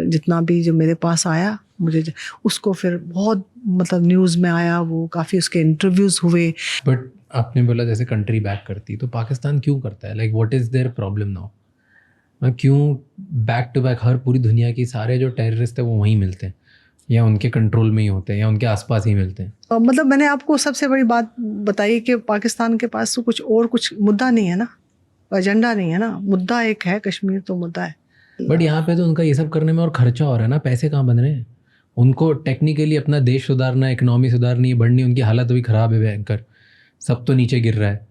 [SPEAKER 2] जितना भी जो मेरे पास आया मुझे उसको फिर बहुत मतलब न्यूज़ में आया, वो काफ़ी उसके इंटरव्यूज़ हुए।
[SPEAKER 1] बट आपने बोला जैसे कंट्री बैक करती, तो पाकिस्तान क्यों करता है? Like what is their problem now? क्यों बैक टू बैक हर पूरी दुनिया की सारे जो टेररिस्ट है वो वहीं मिलते हैं, या उनके कंट्रोल में ही होते हैं, या उनके आसपास ही मिलते हैं?
[SPEAKER 2] मतलब मैंने आपको सबसे बड़ी बात बताई कि पाकिस्तान के पास तो कुछ मुद्दा नहीं है ना, एजेंडा नहीं है ना, मुद्दा एक है कश्मीर, तो मुद्दा है।
[SPEAKER 1] बट यहाँ पे तो उनका ये सब करने में और खर्चा हो रहा है ना, पैसे कहाँ बन रहे हैं? उनको टेक्निकली अपना देश सुधारना, इकोनॉमी सुधारनी है, बढ़नी, उनकी हालत अभी ख़राब है भयंकर, सब तो नीचे गिर रहा है।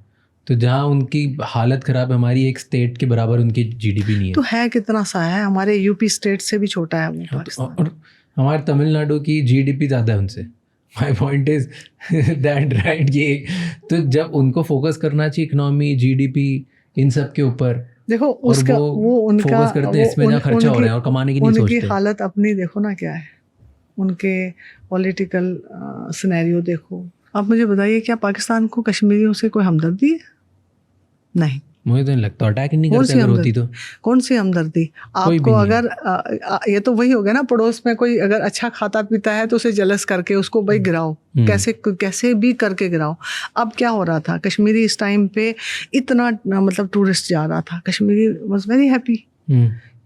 [SPEAKER 1] तो जहाँ उनकी हालत ख़राब है, हमारी एक स्टेट के बराबर उनकी जीडीपी नहीं है।
[SPEAKER 2] तो है कितना सा है, हमारे यूपी स्टेट से भी छोटा है वो पाकिस्तान।
[SPEAKER 1] और हमारे तमिलनाडु की जीडीपी ज़्यादा है उनसे। My point is that right, ये तो जब उनको फोकस करना चाहिए इकोनॉमी, जीडीपी, इन सब के ऊपर,
[SPEAKER 2] देखो उसका वो उनका
[SPEAKER 1] फोकस करते हैं इसमें जहाँ खर्चा हो रहा है और कमाने की नहीं सोचते।
[SPEAKER 2] उनकी हालत अपनी देखो ना क्या है, उनके पॉलिटिकल सिनेरियो देखो। आप मुझे बताइए क्या पाकिस्तान को कश्मीरियों से कोई हमदर्दी है? नहीं,
[SPEAKER 1] मुझे तो नहीं लगता। अटैक नहीं करते अगर होती तो।
[SPEAKER 2] कौन सी हमदर्दी आपको? अगर ये तो वही हो गया ना, पड़ोस में कोई अगर अच्छा खाता पीता है तो उसे जलस करके उसको भाई गिराओ, कैसे भी करके गिराओ। अब क्या हो रहा था, कश्मीरी इस टाइम पे इतना मतलब टूरिस्ट जा रहा था, कश्मीरी वाज वेरी हैप्पी।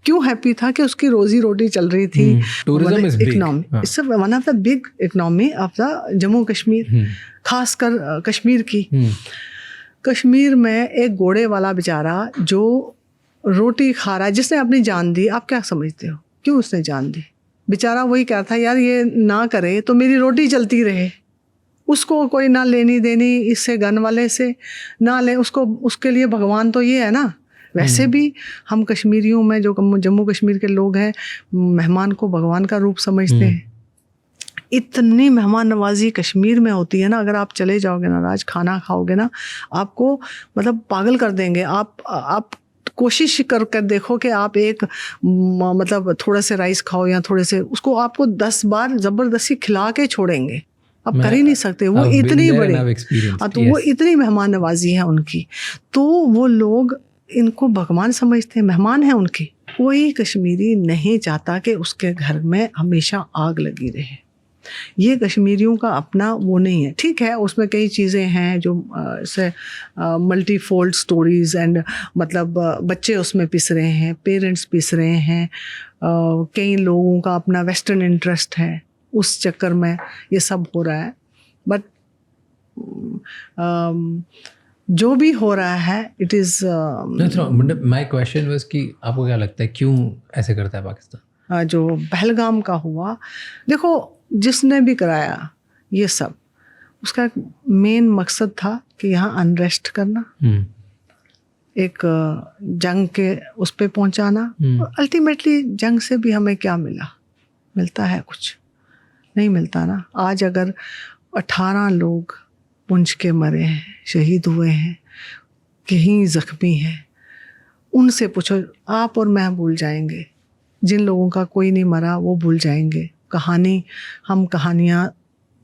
[SPEAKER 2] क्यों हैप्पी था? कि उसकी रोजी रोटी चल रही थी।
[SPEAKER 1] Tourism is big,
[SPEAKER 2] economy, it's one of the big economy of the Jammu Kashmir, खासकर कश्मीर की। कश्मीर में एक घोड़े वाला बेचारा जो रोटी खा रहा है, जिसने अपनी जान दी, आप क्या समझते हो क्यों उसने जान दी? बेचारा वही कह रहा था यार ये ना करे तो मेरी रोटी चलती रहे, उसको कोई ना लेनी देनी इससे, गन वाले से ना ले उसको, उसके लिए भगवान तो ये है ना। वैसे भी हम कश्मीरियों में जो जम्मू कश्मीर के लोग हैं, मेहमान को भगवान का रूप समझते हैं। इतनी मेहमान नवाजी कश्मीर में होती है ना, अगर आप चले जाओगे ना राज, खाना खाओगे ना, आपको मतलब पागल कर देंगे। आप कोशिश कर देखो कि आप एक मतलब थोड़ा से राइस खाओ या थोड़े से, उसको आपको 10 बार ज़बरदस्ती खिला के छोड़ेंगे, आप कर ही नहीं सकते। वो इतनी बड़ी, तो वो इतनी मेहमान नवाजी है उनकी, तो वो लोग इनको भगवान समझते हैं, मेहमान हैं उनके। कोई कश्मीरी नहीं चाहता कि उसके घर में हमेशा आग लगी रहे। ये कश्मीरियों का अपना वो नहीं है। ठीक है, उसमें कई चीज़ें हैं जो से मल्टी फोल्ड स्टोरीज एंड मतलब बच्चे उसमें पिस रहे हैं, पेरेंट्स पिस रहे हैं, कई लोगों का अपना वेस्टर्न इंटरेस्ट है, उस चक्कर में ये सब हो रहा है। बट जो भी हो रहा है it is
[SPEAKER 1] my question was कि आपको क्या लगता है क्यों ऐसे करता है पाकिस्तान?
[SPEAKER 2] जो पहलगाम का हुआ, देखो जिसने भी कराया ये सब, उसका एक मेन मकसद था कि यहाँ अनरेस्ट करना, एक जंग के उस पे पहुँचाना। अल्टीमेटली जंग से भी हमें क्या मिलता है? कुछ नहीं मिलता ना। आज अगर 18 लोग पुंछ के मरे हैं, शहीद हुए हैं, कहीं जख्मी हैं, उनसे पूछो, आप और मैं भूल जाएंगे। जिन लोगों का कोई नहीं मरा वो भूल जाएंगे। हम कहानियाँ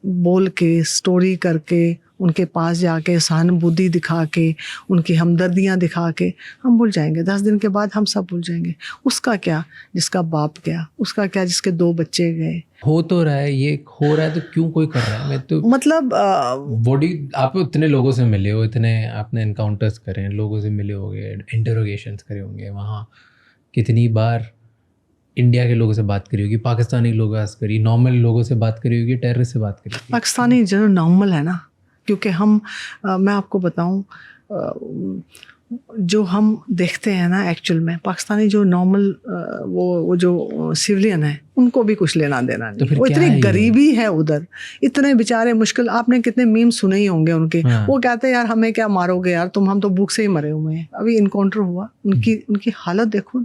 [SPEAKER 2] बोल के, स्टोरी करके, उनके पास जाके सहानुभूति दिखा के, उनकी हमदर्दियाँ दिखा के हम भूल जाएंगे। 10 दिन के बाद हम सब भूल जाएंगे। उसका क्या जिसका बाप गया, उसका क्या जिसके 2 बच्चे गए। हो
[SPEAKER 1] तो रहा है, ये हो रहा है तो क्यों कोई कर रहा है? मैं तो
[SPEAKER 2] मतलब
[SPEAKER 1] बॉडी, आप इतने लोगों से मिले हो, इतने आपने एनकाउंटर्स करे, लोगों से मिले होंगे, इंटरोगेशंस करे होंगे, वहाँ कितनी बार इंडिया के लोगों से बात करी होगी, पाकिस्तानी लोगों से करी, नॉर्मल लोगों से बात करी होगी, टेररिस्ट से बात करी होगी।
[SPEAKER 2] पाकिस्तानी जो नॉर्मल है ना, क्योंकि हम मैं आपको बताऊं, जो हम देखते हैं ना एक्चुअल में, पाकिस्तानी जो नॉर्मल वो जो सिविलियन है, उनको भी कुछ लेना देना नहीं। तो वो इतनी गरीबी है उधर, इतने बेचारे मुश्किल। आपने कितने मीम सुने ही होंगे उनके। वो कहते हैं यार हमें क्या मारोगे यार तुम, हम तो भूख से ही मरे हुए हैं। अभी इनकाउंटर हुआ, उनकी हालत देखो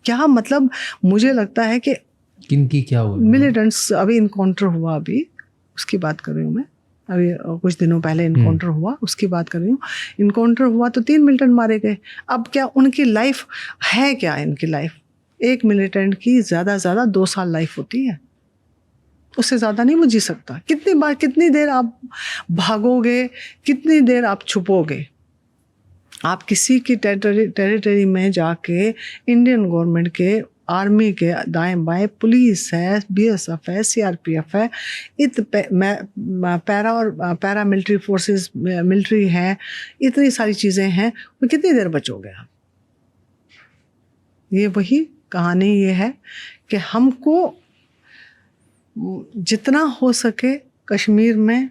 [SPEAKER 2] क्या। मतलब मुझे लगता है कि
[SPEAKER 1] किन की क्या हुआ?
[SPEAKER 2] मिलिटेंट्स, अभी इनकाउंटर हुआ, अभी उसकी बात कर रही हूँ मैं, अभी कुछ दिनों पहले इनकाउंटर हुआ, उसकी बात कर रही हूँ। इनकाउंटर हुआ तो 3 मिलिटेंट मारे गए। अब क्या उनकी लाइफ है, क्या इनकी लाइफ? एक मिलिटेंट की ज़्यादा से ज़्यादा 2 साल लाइफ होती है, उससे ज़्यादा नहीं वो जी सकता। कितनी देर आप भागोगे, कितनी देर आप छुपोगे? आप किसी की टेरिटरी में जाके इंडियन गवर्नमेंट के, आर्मी के दाएं बाएं, पुलिस है, बीएसएफ है, सीआरपीएफ है, पैरा और पैरा मिलिट्री फोर्सेस, मिलिट्री है, इतनी सारी चीज़ें हैं, वो कितनी देर बचोगे आप? ये वही कहानी ये है कि हमको जितना हो सके कश्मीर में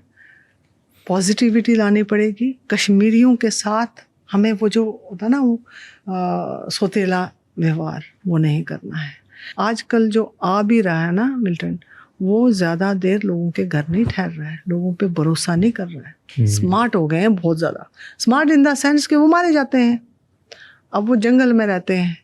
[SPEAKER 2] पॉजिटिविटी लानी पड़ेगी। कश्मीरियों के साथ हमें वो जो होता ना वो सौतेला व्यवहार वो नहीं करना है। आजकल जो आ भी रहा है ना मिलिटेंट, वो ज़्यादा देर लोगों के घर नहीं ठहर रहा है, लोगों पे भरोसा नहीं कर रहा है। स्मार्ट हो गए हैं बहुत ज़्यादा, स्मार्ट इन द सेंस कि वो मारे जाते हैं, अब वो जंगल में रहते हैं।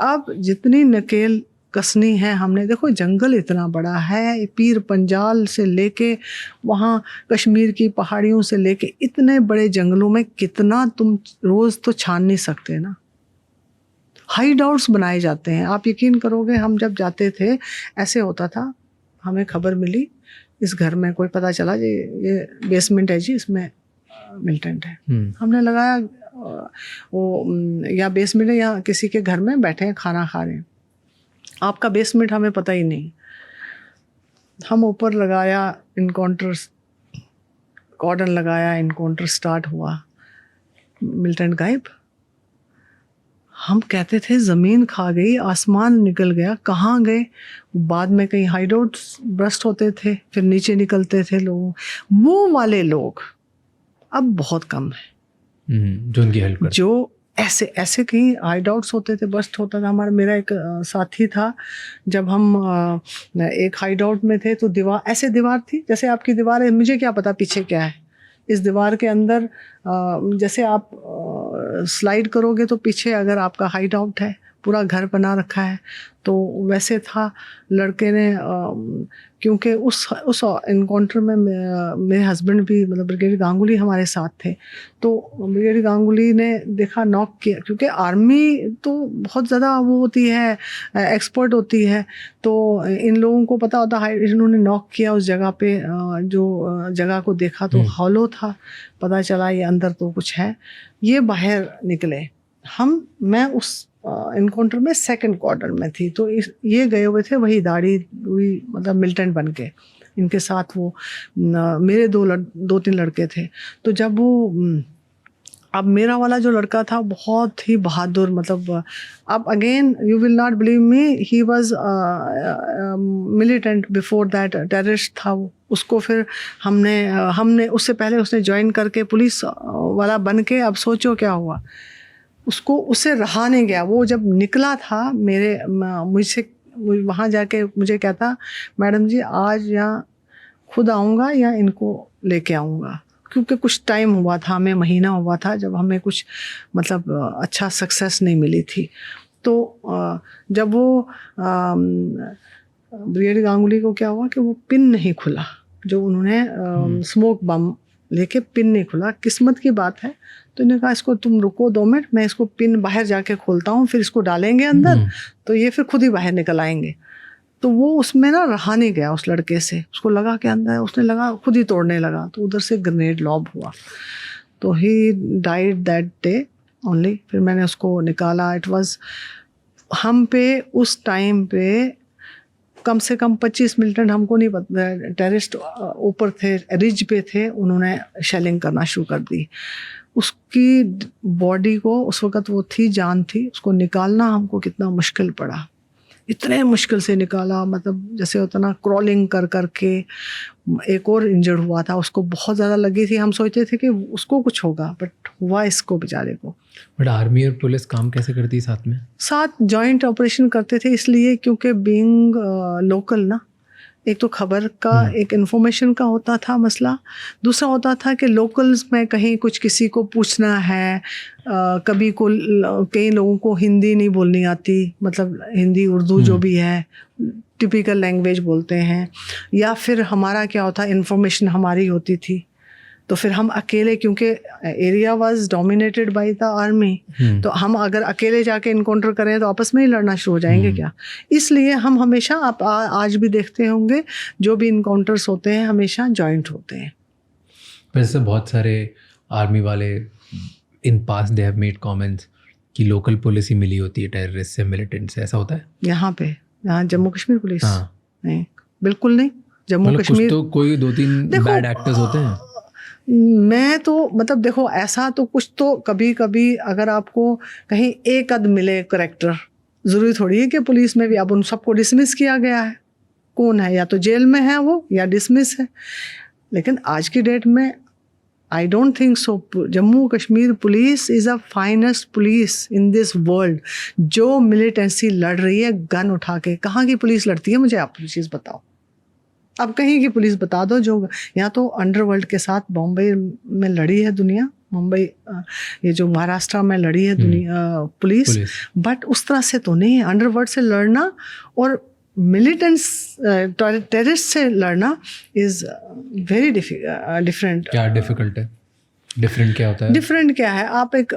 [SPEAKER 2] अब जितनी नकेल कसनी है हमने, देखो जंगल इतना बड़ा है, पीर पंजाल से लेके वहाँ कश्मीर की पहाड़ियों से लेके इतने बड़े जंगलों में कितना तुम रोज़ तो छान नहीं सकते ना। हाइड आउट्स बनाए जाते हैं। आप यकीन करोगे, हम जब जाते थे ऐसे होता था, हमें खबर मिली इस घर में, कोई पता चला ये बेसमेंट है जी, इसमें मिलिटेंट है। हमने लगाया वो या बेसमेंट है या किसी के घर में बैठे हैं, खाना खा रहे हैं, आपका बेसमेंट हमें पता ही नहीं। हम ऊपर लगाया, इनकाउंटर कॉर्डन लगाया, इनकाउंटर स्टार्ट हुआ, मिलिटेंट गायब। हम कहते थे ज़मीन खा गई, आसमान निकल गया, कहाँ गए? बाद में कहीं हाइड आउट्स ब्रस्ट होते थे, फिर नीचे निकलते थे लोग। वो वाले लोग अब बहुत कम है
[SPEAKER 1] जो उनकी हेल्प करते,
[SPEAKER 2] जो ऐसे कहीं हाइड आउट्स होते थे, बस्ट होता था। मेरा एक साथी था, जब हम एक हाइड आउट में थे तो दीवार थी, जैसे आपकी दीवार है, मुझे क्या पता पीछे क्या है। इस दीवार के अंदर जैसे आप स्लाइड करोगे तो पीछे अगर आपका हाइड आउट है, पूरा घर बना रखा है, तो वैसे था। लड़के ने क्योंकि उस इनकाउंटर में मेरे हस्बैंड भी, मतलब ब्रिगेडियर गांगुली हमारे साथ थे, तो ब्रिगेडियर गांगुली ने देखा, नॉक किया, क्योंकि आर्मी तो बहुत ज़्यादा वो होती है, एक्सपर्ट होती है, तो इन लोगों को पता होता है। इन्होंने नॉक किया उस जगह पे, जो जगह को देखा तो हॉलो था, पता चला ये अंदर तो कुछ है। ये बाहर निकले। मैं उस इनकाउंटर में सेकंड क्वार्टर में थी, तो ये गए हुए थे वही दाढ़ी हुई, मतलब मिलिटेंट बन के, इनके साथ वो मेरे 2-3 लड़के थे। तो जब वो अब मेरा वाला जो लड़का था बहुत ही बहादुर, मतलब अब again you will not believe me, he was militant before that, terrorist था वो। उसको फिर हमने उससे पहले उसने ज्वाइन करके पुलिस वाला बन के, अब सोचो क्या हुआ उससे रहा नहीं गया। वो जब निकला था मुझसे वहाँ जाके मुझे कहता, मैडम जी आज यहाँ खुद आऊँगा या इनको लेके आऊँगा, क्योंकि कुछ टाइम हुआ था, हमें महीना हुआ था जब हमें कुछ मतलब अच्छा सक्सेस नहीं मिली थी। तो जब वो ब्रिगेडियर गांगुली को क्या हुआ कि वो पिन नहीं खुला, जो उन्होंने स्मोक बम लेके पिन नहीं खुला। किस्मत की बात है, तो इन्होंने कहा इसको तुम रुको 2 मिनट, मैं इसको पिन बाहर जाके खोलता हूँ, फिर इसको डालेंगे अंदर, तो ये फिर खुद ही बाहर निकल आएंगे। तो वो उसमें ना रहा नहीं गया उस लड़के से, उसको लगा कि अंदर, उसने लगा खुद ही तोड़ने लगा, तो उधर से ग्रेनेड लॉब हुआ, तो he died that day only. फिर मैंने उसको निकाला। इट वाज हम पे उस टाइम पे कम से कम 25 मिलिटेंट, हमको नहीं पता, टेररिस्ट ऊपर थे, रिज पे थे, उन्होंने शेलिंग करना शुरू कर दी। उसकी बॉडी को उस वक़्त वो थी, जान थी, उसको निकालना हमको कितना मुश्किल पड़ा, इतने मुश्किल से निकाला, मतलब जैसे होता ना क्रॉलिंग कर के। एक और इंजर्ड हुआ था, उसको बहुत ज़्यादा लगी थी, हम सोचते थे कि उसको कुछ होगा, बट हुआ इसको बेचारे को।
[SPEAKER 1] बट आर्मी और पुलिस काम कैसे करती है साथ में? साथ
[SPEAKER 2] जॉइंट ऑपरेशन करते थे, इसलिए क्योंकि बीइंग लोकल ना, एक तो खबर का एक इन्फॉर्मेशन का होता था मसला, दूसरा होता था कि लोकल्स में कहीं कुछ किसी को पूछना है, कई लोगों को हिंदी नहीं बोलनी आती, मतलब हिंदी उर्दू जो भी है, टिपिकल लैंग्वेज बोलते हैं, या फिर हमारा क्या होता, इन्फॉर्मेशन हमारी होती थी, तो फिर हम अकेले, क्योंकि area was dominated by the army, तो हम अगर अकेले जाके इनकाउंटर करें तो आपस में ही लड़ना शुरू हो जाएंगे क्या। इसलिए हम हमेशा, आप आज भी देखते होंगे, जो भी इनकाउंटर्स होते हैं हमेशा जॉइंट होते हैं।
[SPEAKER 1] वैसे बहुत सारे आर्मी वाले in past they have made comments कि लोकल पुलिस ही मिली होती है टेररिस्ट से, मिलिटेंट से, ऐसा होता है
[SPEAKER 2] यहाँ जम्मू कश्मीर पुलिस?
[SPEAKER 1] हाँ।
[SPEAKER 2] नहीं, बिल्कुल नहीं। जम्मू
[SPEAKER 1] मतलब
[SPEAKER 2] कश्मीर
[SPEAKER 1] कुछ तो कोई 2-3 बैड एक्टर्स होते हैं।
[SPEAKER 2] मैं तो मतलब देखो, ऐसा तो कुछ तो कभी कभी अगर आपको कहीं एक अद मिले करेक्टर, ज़रूरी थोड़ी है कि पुलिस में भी अब उन सबको डिसमिस किया गया है। कौन है, या तो जेल में है वो या डिसमिस है। लेकिन आज की डेट में आई don't think so. Jammu Kashmir police is a finest police in this world. जो मिलिटेंसी लड़ रही है गन उठा के, कहाँ की पुलिस लड़ती है, मुझे आप चीज़ बताओ। अब कहीं की पुलिस बता दो जो, यहाँ तो अंडरवर्ल्ड के साथ बॉम्बे में लड़ी है दुनिया, मुंबई, ये जो महाराष्ट्र में लड़ी है दुनिया पुलिस, बट उस तरह से तो नहीं है। अंडरवर्ल्ड से लड़ना और मिलिटेंट्स टेररिस्ट से लड़ना इज़ वेरी डिफरेंट।
[SPEAKER 1] क्या डिफिकल्ट है? डिफरेंट क्या होता है? डिफरेंट
[SPEAKER 2] क्या है, आप एक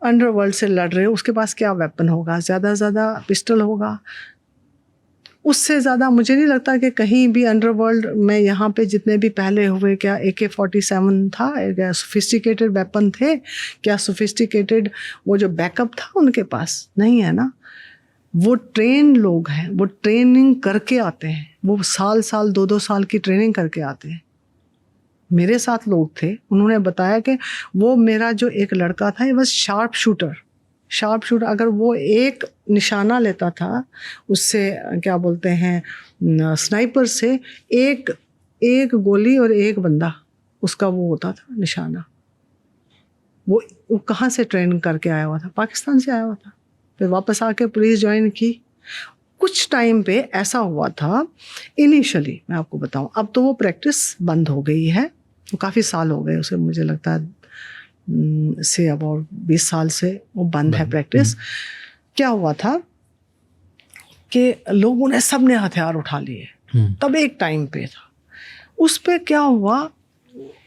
[SPEAKER 2] अंडरवर्ल्ड से लड़ रहे हो, उसके पास क्या वेपन होगा? ज़्यादा से ज़्यादा पिस्टल होगा। उससे ज़्यादा मुझे नहीं लगता कि कहीं भी अंडरवर्ल्ड में यहाँ पे जितने भी पहले हुए, क्या AK-47 था, क्या सोफिस्टिकेटेड वेपन थे, क्या सोफिस्टिकेटेड वो जो बैकअप था उनके पास नहीं है ना। वो ट्रेन लोग हैं, वो ट्रेनिंग करके आते हैं, वो साल 2-2 साल की ट्रेनिंग करके आते हैं। मेरे साथ लोग थे, उन्होंने बताया कि वो मेरा जो एक लड़का था, ये बस शार्प शूटर, अगर वो एक निशाना लेता था उससे, क्या बोलते हैं, स्नाइपर से, एक गोली और एक बंदा, उसका वो होता था निशाना। वो कहाँ से ट्रेन करके आया हुआ था? पाकिस्तान से आया हुआ था। फिर वापस आके पुलिस ज्वाइन की। कुछ टाइम पे ऐसा हुआ था इनिशियली, मैं आपको बताऊं, अब तो वो प्रैक्टिस बंद हो गई है, वो काफ़ी साल हो गए उसे, मुझे लगता है से अबाउट 20 साल से वो बंद है प्रैक्टिस। क्या हुआ था कि लोगों ने, सब ने हथियार उठा लिए, तब एक टाइम पे था। उस पे क्या हुआ,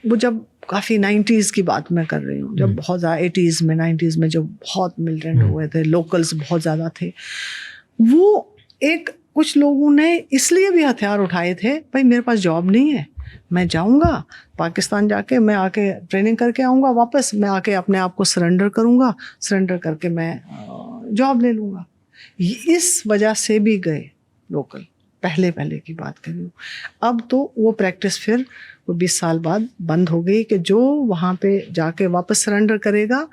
[SPEAKER 2] वो जब काफ़ी 90s की बात मैं कर रही हूँ, जब बहुत ज़्यादा 80s में 90s में जब बहुत मिलिटेंट हुए थे, लोकल्स बहुत ज़्यादा थे, वो एक कुछ लोगों ने इसलिए भी हथियार उठाए थे, भाई मेरे पास जॉब नहीं है, मैं जाऊंगा पाकिस्तान, जाके मैं आके ट्रेनिंग करके आऊँगा, वापस मैं आके अपने आप को सरेंडर करूँगा, सरेंडर करके मैं जॉब ले लूँगा। इस वजह से भी गए लोकल, पहले की बात कर रही हूँ। अब तो वो प्रैक्टिस फिर 20 साल बाद बंद हो गई कि जो वहाँ पे जाके वापस सरेंडर करेगा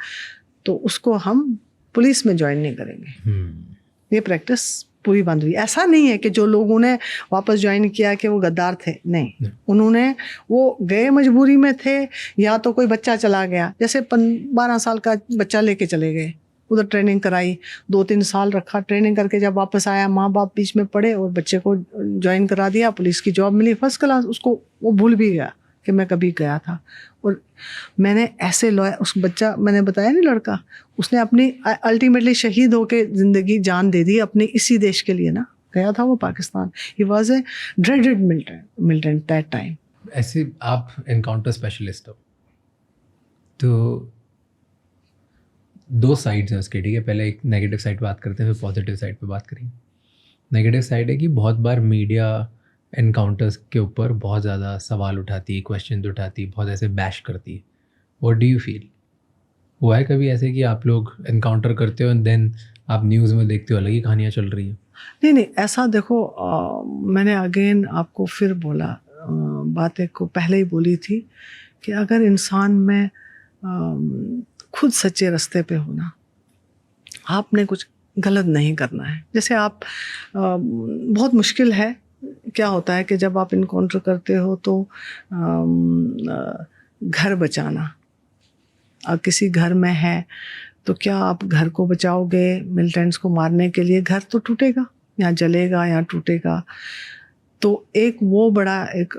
[SPEAKER 2] तो उसको हम पुलिस में ज्वाइन नहीं करेंगे। ये प्रैक्टिस पूरी बंद हुई। ऐसा नहीं है कि जो लोगों ने वापस ज्वाइन किया कि वो गद्दार थे, नहीं। उन्होंने, वो गए मजबूरी में थे, या तो कोई बच्चा चला गया, जैसे 12 साल का बच्चा लेके चले गए, उधर ट्रेनिंग कराई, 2-3 साल रखा, ट्रेनिंग करके जब वापस आया, माँ बाप बीच में पड़े और बच्चे को ज्वाइन करा दिया, पुलिस की जॉब मिली फर्स्ट क्लास, उसको वो भूल भी गया कि मैं कभी गया था। और मैंने ऐसे लॉयर, उस बच्चा मैंने बताया नहीं, लड़का, उसने अपनी अल्टीमेटली शहीद होके ज़िंदगी जान दे दी अपने इसी देश के लिए ना, गया था वो Pakistan. He was a dreaded militant that time.
[SPEAKER 1] ऐसे आप एनकाउंटर स्पेशलिस्ट हो, तो 2 साइड्स हैं उसके, ठीक है? पहले एक नेगेटिव साइड पे बात करते हैं, फिर पॉजिटिव साइड पे बात करेंगे। नेगेटिव साइड है कि बहुत बार मीडिया एनकाउंटर्स के ऊपर बहुत ज़्यादा सवाल उठाती है, क्वेश्चन उठाती है, बहुत ऐसे बैश करती है। What do you feel? हुआ है कभी ऐसे कि आप लोग एनकाउंटर करते हो एंड देन आप न्यूज़ में देखते हो अलग ही कहानियाँ चल रही हैं?
[SPEAKER 2] नहीं, ऐसा देखो, मैंने अगेन आपको फिर बोला, बात एक को पहले ही बोली थी कि अगर इंसान में खुद सच्चे रास्ते पे होना, आपने कुछ गलत नहीं करना है। जैसे आप, बहुत मुश्किल है, क्या होता है कि जब आप इनकाउंटर करते हो तो घर बचाना, और किसी घर में है तो क्या आप घर को बचाओगे मिलिटेंट्स को मारने के लिए? घर तो टूटेगा, या जलेगा या टूटेगा। तो एक वो बड़ा एक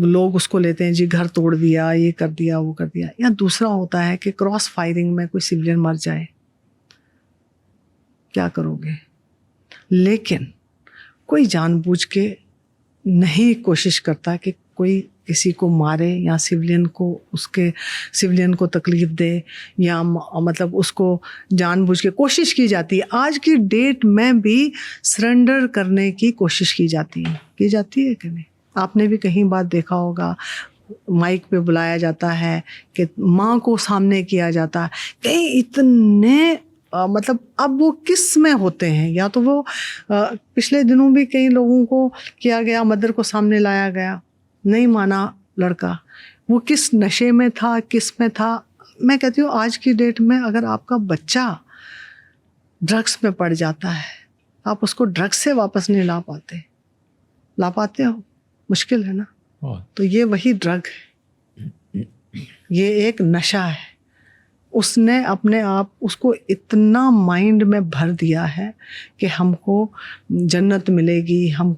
[SPEAKER 2] लोग उसको लेते हैं, जी घर तोड़ दिया, ये कर दिया, वो कर दिया। या दूसरा होता है कि क्रॉस फायरिंग में कोई सिविलियन मर जाए, क्या करोगे? लेकिन कोई जानबूझ के नहीं कोशिश करता कि कोई किसी को मारे या सिविलियन को तकलीफ दे, या मतलब उसको जानबूझ के कोशिश की जाती है। आज की डेट में भी सरेंडर करने की कोशिश की जाती है कि नहीं? आपने भी कहीं बात देखा होगा, माइक पे बुलाया जाता है कि माँ को सामने किया जाता है। कई इतने मतलब अब वो किस में होते हैं? या तो वो पिछले दिनों भी कई लोगों को किया गया, मदर को सामने लाया गया, नहीं माना लड़का, वो किस नशे में था, किस में था। मैं कहती हूँ आज की डेट में अगर आपका बच्चा ड्रग्स में पड़ जाता है, आप उसको ड्रग्स से वापस नहीं ला पाते हो, मुश्किल है ना। तो ये वही ड्रग है, ये एक नशा है। उसने अपने आप उसको इतना माइंड में भर दिया है कि हमको जन्नत मिलेगी, हम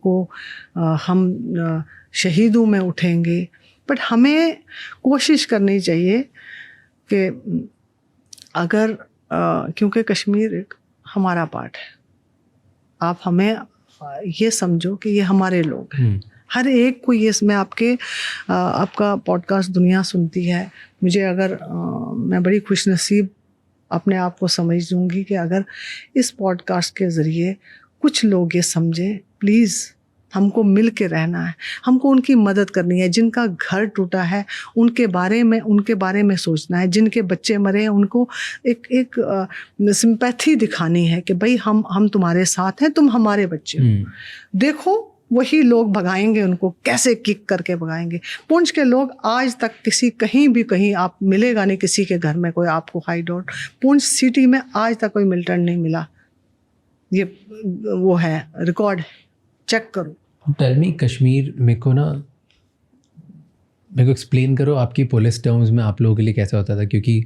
[SPEAKER 2] शहीदों में उठेंगे। बट हमें कोशिश करनी चाहिए कि अगर क्योंकि कश्मीर एक हमारा पार्ट है, आप हमें ये समझो कि ये हमारे लोग हैं। हर एक को ये, मैं आपका पॉडकास्ट दुनिया सुनती है, मुझे अगर मैं बड़ी खुशनसीब अपने आप को समझूंगी कि अगर इस पॉडकास्ट के ज़रिए कुछ लोग ये समझें, प्लीज़ हमको मिल के रहना है, हमको उनकी मदद करनी है। जिनका घर टूटा है उनके बारे में सोचना है, जिनके बच्चे मरे हैं उनको एक सिंपैथी दिखानी है कि भाई हम तुम्हारे साथ हैं, तुम हमारे बच्चे हो। देखो वही लोग भगाएंगे उनको, कैसे किक करके भगाएंगे। पुंछ के लोग आज तक कहीं आप मिलेगा नहीं किसी के घर में कोई आपको हाइड आउट। पुंछ सिटी में आज तक कोई मिलिटेंट नहीं मिला, ये वो है रिकॉर्ड है, चेक करो।
[SPEAKER 1] टेल मी कश्मीर, मेरे को एक्सप्लेन करो आपकी पुलिस टर्म्स में आप लोगों के लिए कैसा होता था, क्योंकि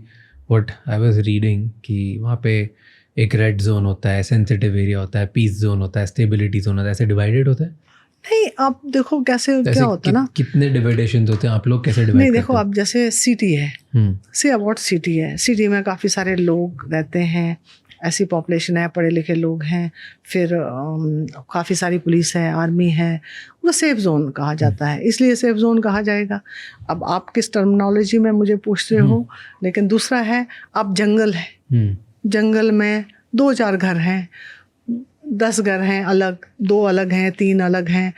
[SPEAKER 1] व्हाट आई वाज रीडिंग कि वहाँ पे एक रेड जोन होता है, सेंसिटिव एरिया होता है, पीस जोन होता है, स्टेबिलिटी जोन होता है, ऐसे डिवाइडेड होता है?
[SPEAKER 2] नहीं, आप देखो क्या होता है ना,
[SPEAKER 1] कितने डिवाइडेशन होते हैं, आप लोग कैसे डिवाइड?
[SPEAKER 2] नहीं देखो, आप जैसे सिटी है, से अबाउट सिटी है, सिटी में काफ़ी सारे लोग रहते हैं, ऐसी पॉपुलेशन है, पढ़े लिखे लोग हैं, फिर काफ़ी सारी पुलिस है, आर्मी है, वो सेफ जोन कहा जाता है। इसलिए सेफ जोन कहा जाएगा। अब आप किस टर्मिनोलॉजी में मुझे पूछ रहे हो, लेकिन दूसरा है अब जंगल है, जंगल में 2-4 घर हैं, 10 घर हैं अलग, 2 अलग हैं, 3 अलग हैं,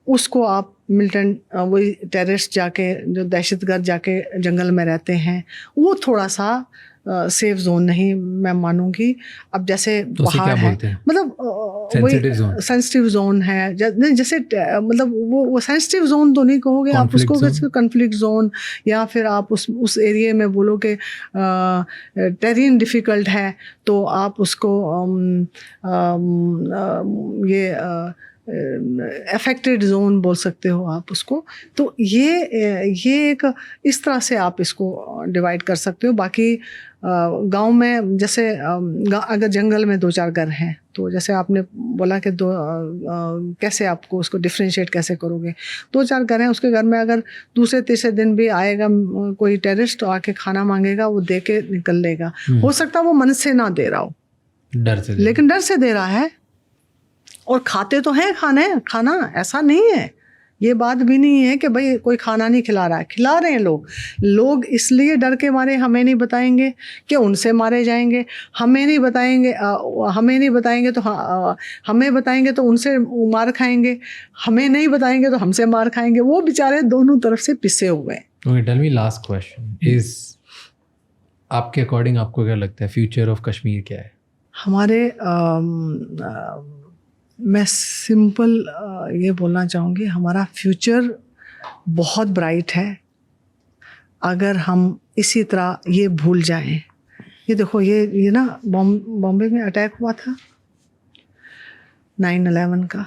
[SPEAKER 2] उसको आप मिलिटेंट वही टेररिस्ट जाके, जो दहशतगर्द जाके जंगल में रहते हैं, वो थोड़ा सा सेफ जोन नहीं मैं मानूंगी। अब जैसे
[SPEAKER 1] तो
[SPEAKER 2] पहाड़ है, मतलब सेंसिटिव जोन है, जैसे मतलब वो सेंसिटिव जोन तो नहीं कहोगे आप उसको, कन्फ्लिक्ट जोन, या फिर आप उस एरिया में बोलो कि टेरेन डिफ़िकल्ट है तो आप उसको ये अफेक्टेड जोन बोल सकते हो आप उसको। तो ये एक इस तरह से आप इसको डिवाइड कर सकते हो। बाकी गांव में जैसे अगर जंगल में 2-4 घर हैं, तो जैसे आपने बोला कि कैसे आपको उसको डिफ्रेंशिएट कैसे करोगे, 2-4 घर हैं, उसके घर में अगर दूसरे तीसरे दिन भी आएगा कोई टेररिस्ट आके खाना मांगेगा, वो दे के निकल लेगा। हो सकता है वो मन से ना दे रहा हो, लेकिन डर से दे रहा है, और खाते तो हैं खाना, ऐसा नहीं है, ये बात भी नहीं है कि भाई कोई खाना नहीं खिला रहा है, खिला रहे हैं लोग इसलिए डर के मारे हमें नहीं बताएंगे कि उनसे मारे जाएंगे, हमें नहीं बताएंगे तो हमें बताएंगे तो उनसे मार खाएंगे, हमें नहीं बताएंगे तो हमसे मार खाएंगे। वो बेचारे दोनों तरफ से पिसे हुए हैं।
[SPEAKER 1] Okay, tell me last question is, आपके अकॉर्डिंग आपको क्या लगता है फ्यूचर ऑफ कश्मीर क्या है?
[SPEAKER 2] हमारे मैं सिंपल ये बोलना चाहूँगी, हमारा फ्यूचर बहुत ब्राइट है अगर हम इसी तरह ये भूल जाएं। ये देखो, ये ना बॉम्बे में अटैक हुआ था 9/11 का,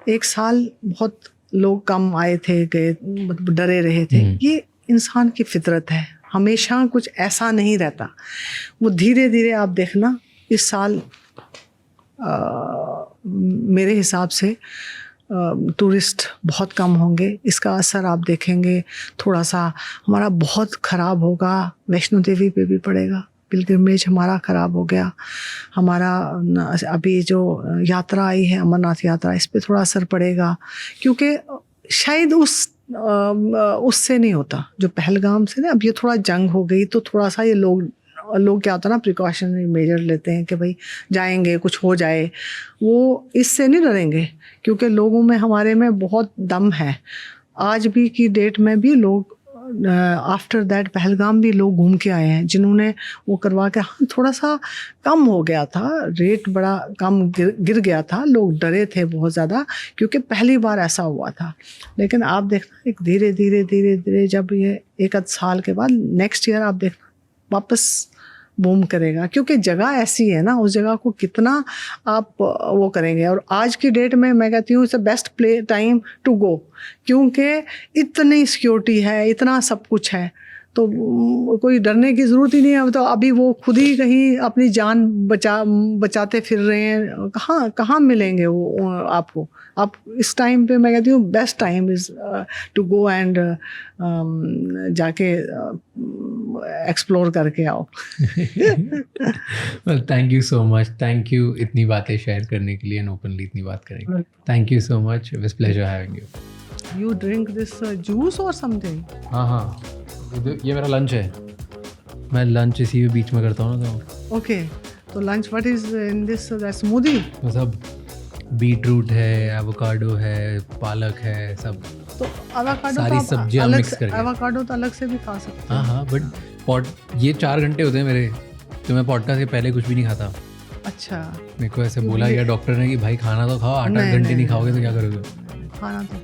[SPEAKER 2] 1 साल बहुत लोग कम आए थे, गए, मतलब डरे रहे थे। ये इंसान की फितरत है, हमेशा कुछ ऐसा नहीं रहता। वो धीरे धीरे आप देखना, इस साल मेरे हिसाब से टूरिस्ट बहुत कम होंगे, इसका असर आप देखेंगे थोड़ा सा हमारा बहुत ख़राब होगा, वैष्णो देवी पे भी पड़ेगा। पिलग्रिमेज हमारा ख़राब हो गया, हमारा अभी जो यात्रा आई है अमरनाथ यात्रा, इस पे थोड़ा असर पड़ेगा, क्योंकि शायद उससे नहीं होता जो पहलगाम से ना। अब ये थोड़ा जंग हो गई तो थोड़ा सा ये लोग क्या होता है ना, प्रिकॉशनरी मेजर लेते हैं कि भाई जाएंगे कुछ हो जाए, वो इससे नहीं डरेंगे, क्योंकि लोगों में हमारे में बहुत दम है। आज भी की डेट में भी लोग आफ्टर दैट पहलगाम भी लोग घूम के आए हैं जिन्होंने वो करवा के। हाँ, थोड़ा सा कम हो गया था, रेट बड़ा कम गिर गया था, लोग डरे थे बहुत ज़्यादा क्योंकि पहली बार ऐसा हुआ था। लेकिन आप देखना एक धीरे धीरे धीरे धीरे जब ये एक आध साल के बाद नेक्स्ट ईयर आप देखना वापस बूम करेगा, क्योंकि जगह ऐसी है ना, उस जगह को कितना आप वो करेंगे। और आज की डेट में मैं कहती हूँ it's best play time to go, क्योंकि इतनी सिक्योरिटी है, इतना सब कुछ है, तो कोई डरने की ज़रूरत ही नहीं है। तो अभी वो खुद ही कहीं अपनी जान बचाते फिर रहे हैं, कहाँ मिलेंगे वो आपको। आप इस टाइम पे मैं कहती हूँ best time is to go and जाके एक्सप्लोर करके आओ।
[SPEAKER 1] Well, thank you so much. Thank you इतनी बातें शेयर करने के लिए and openly इतनी बात करेंगे। Thank you so much. It was pleasure having you.
[SPEAKER 2] You drink this juice or something?
[SPEAKER 1] हाँ, ये मेरा लंच है, मैं लंच इसी में बीच में करता हूँ ना। तो
[SPEAKER 2] ओके, तो lunch what is in this smoothie?
[SPEAKER 1] तो सब बीट रूट है, एवोकाडो है, पालक है, सब
[SPEAKER 2] तो एवोकाडो
[SPEAKER 1] सारी सब्जियां मिक्स करके।
[SPEAKER 2] एवोकाडो तो अलग से भी खा सकते हैं।
[SPEAKER 1] हाँ, बट ये 4 घंटे होते हैं मेरे, तो मैं पॉडकास्ट से पहले कुछ भी नहीं खाता।
[SPEAKER 2] अच्छा,
[SPEAKER 1] मेरे को ऐसे बोला गया डॉक्टर ने कि भाई खाना तो खाओ, 8 घंटे नहीं खाओगे तो क्या करोगे?
[SPEAKER 2] खाना तो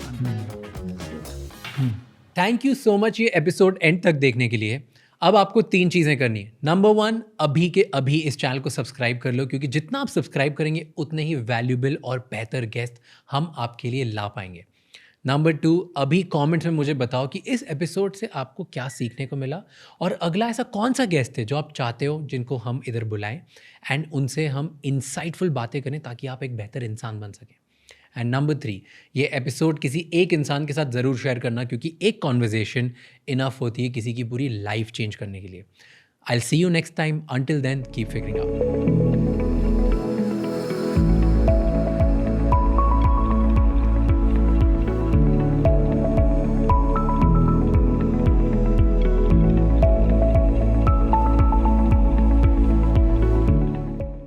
[SPEAKER 1] थैंक यू सो मच ये एपिसोड एंड तक देखने के लिए। अब आपको 3 चीज़ें करनी है। नंबर 1, अभी के अभी इस चैनल को सब्सक्राइब कर लो, क्योंकि जितना आप सब्सक्राइब करेंगे उतने ही वैल्यूबल और बेहतर गेस्ट हम आपके लिए ला पाएंगे। नंबर 2, अभी कमेंट्स में मुझे बताओ कि इस एपिसोड से आपको क्या सीखने को मिला, और अगला ऐसा कौन सा गेस्ट है जो आप चाहते हो जिनको हम इधर बुलाएं एंड उनसे हम इंसाइटफुल बातें करें ताकि आप एक बेहतर इंसान बन सकें। एंड नंबर 3, ये एपिसोड किसी एक इंसान के साथ ज़रूर शेयर करना, क्योंकि एक कॉन्वर्जेशन इनफ होती है किसी की पूरी लाइफ चेंज करने के लिए। I will see you next time. Until then keep figuring out.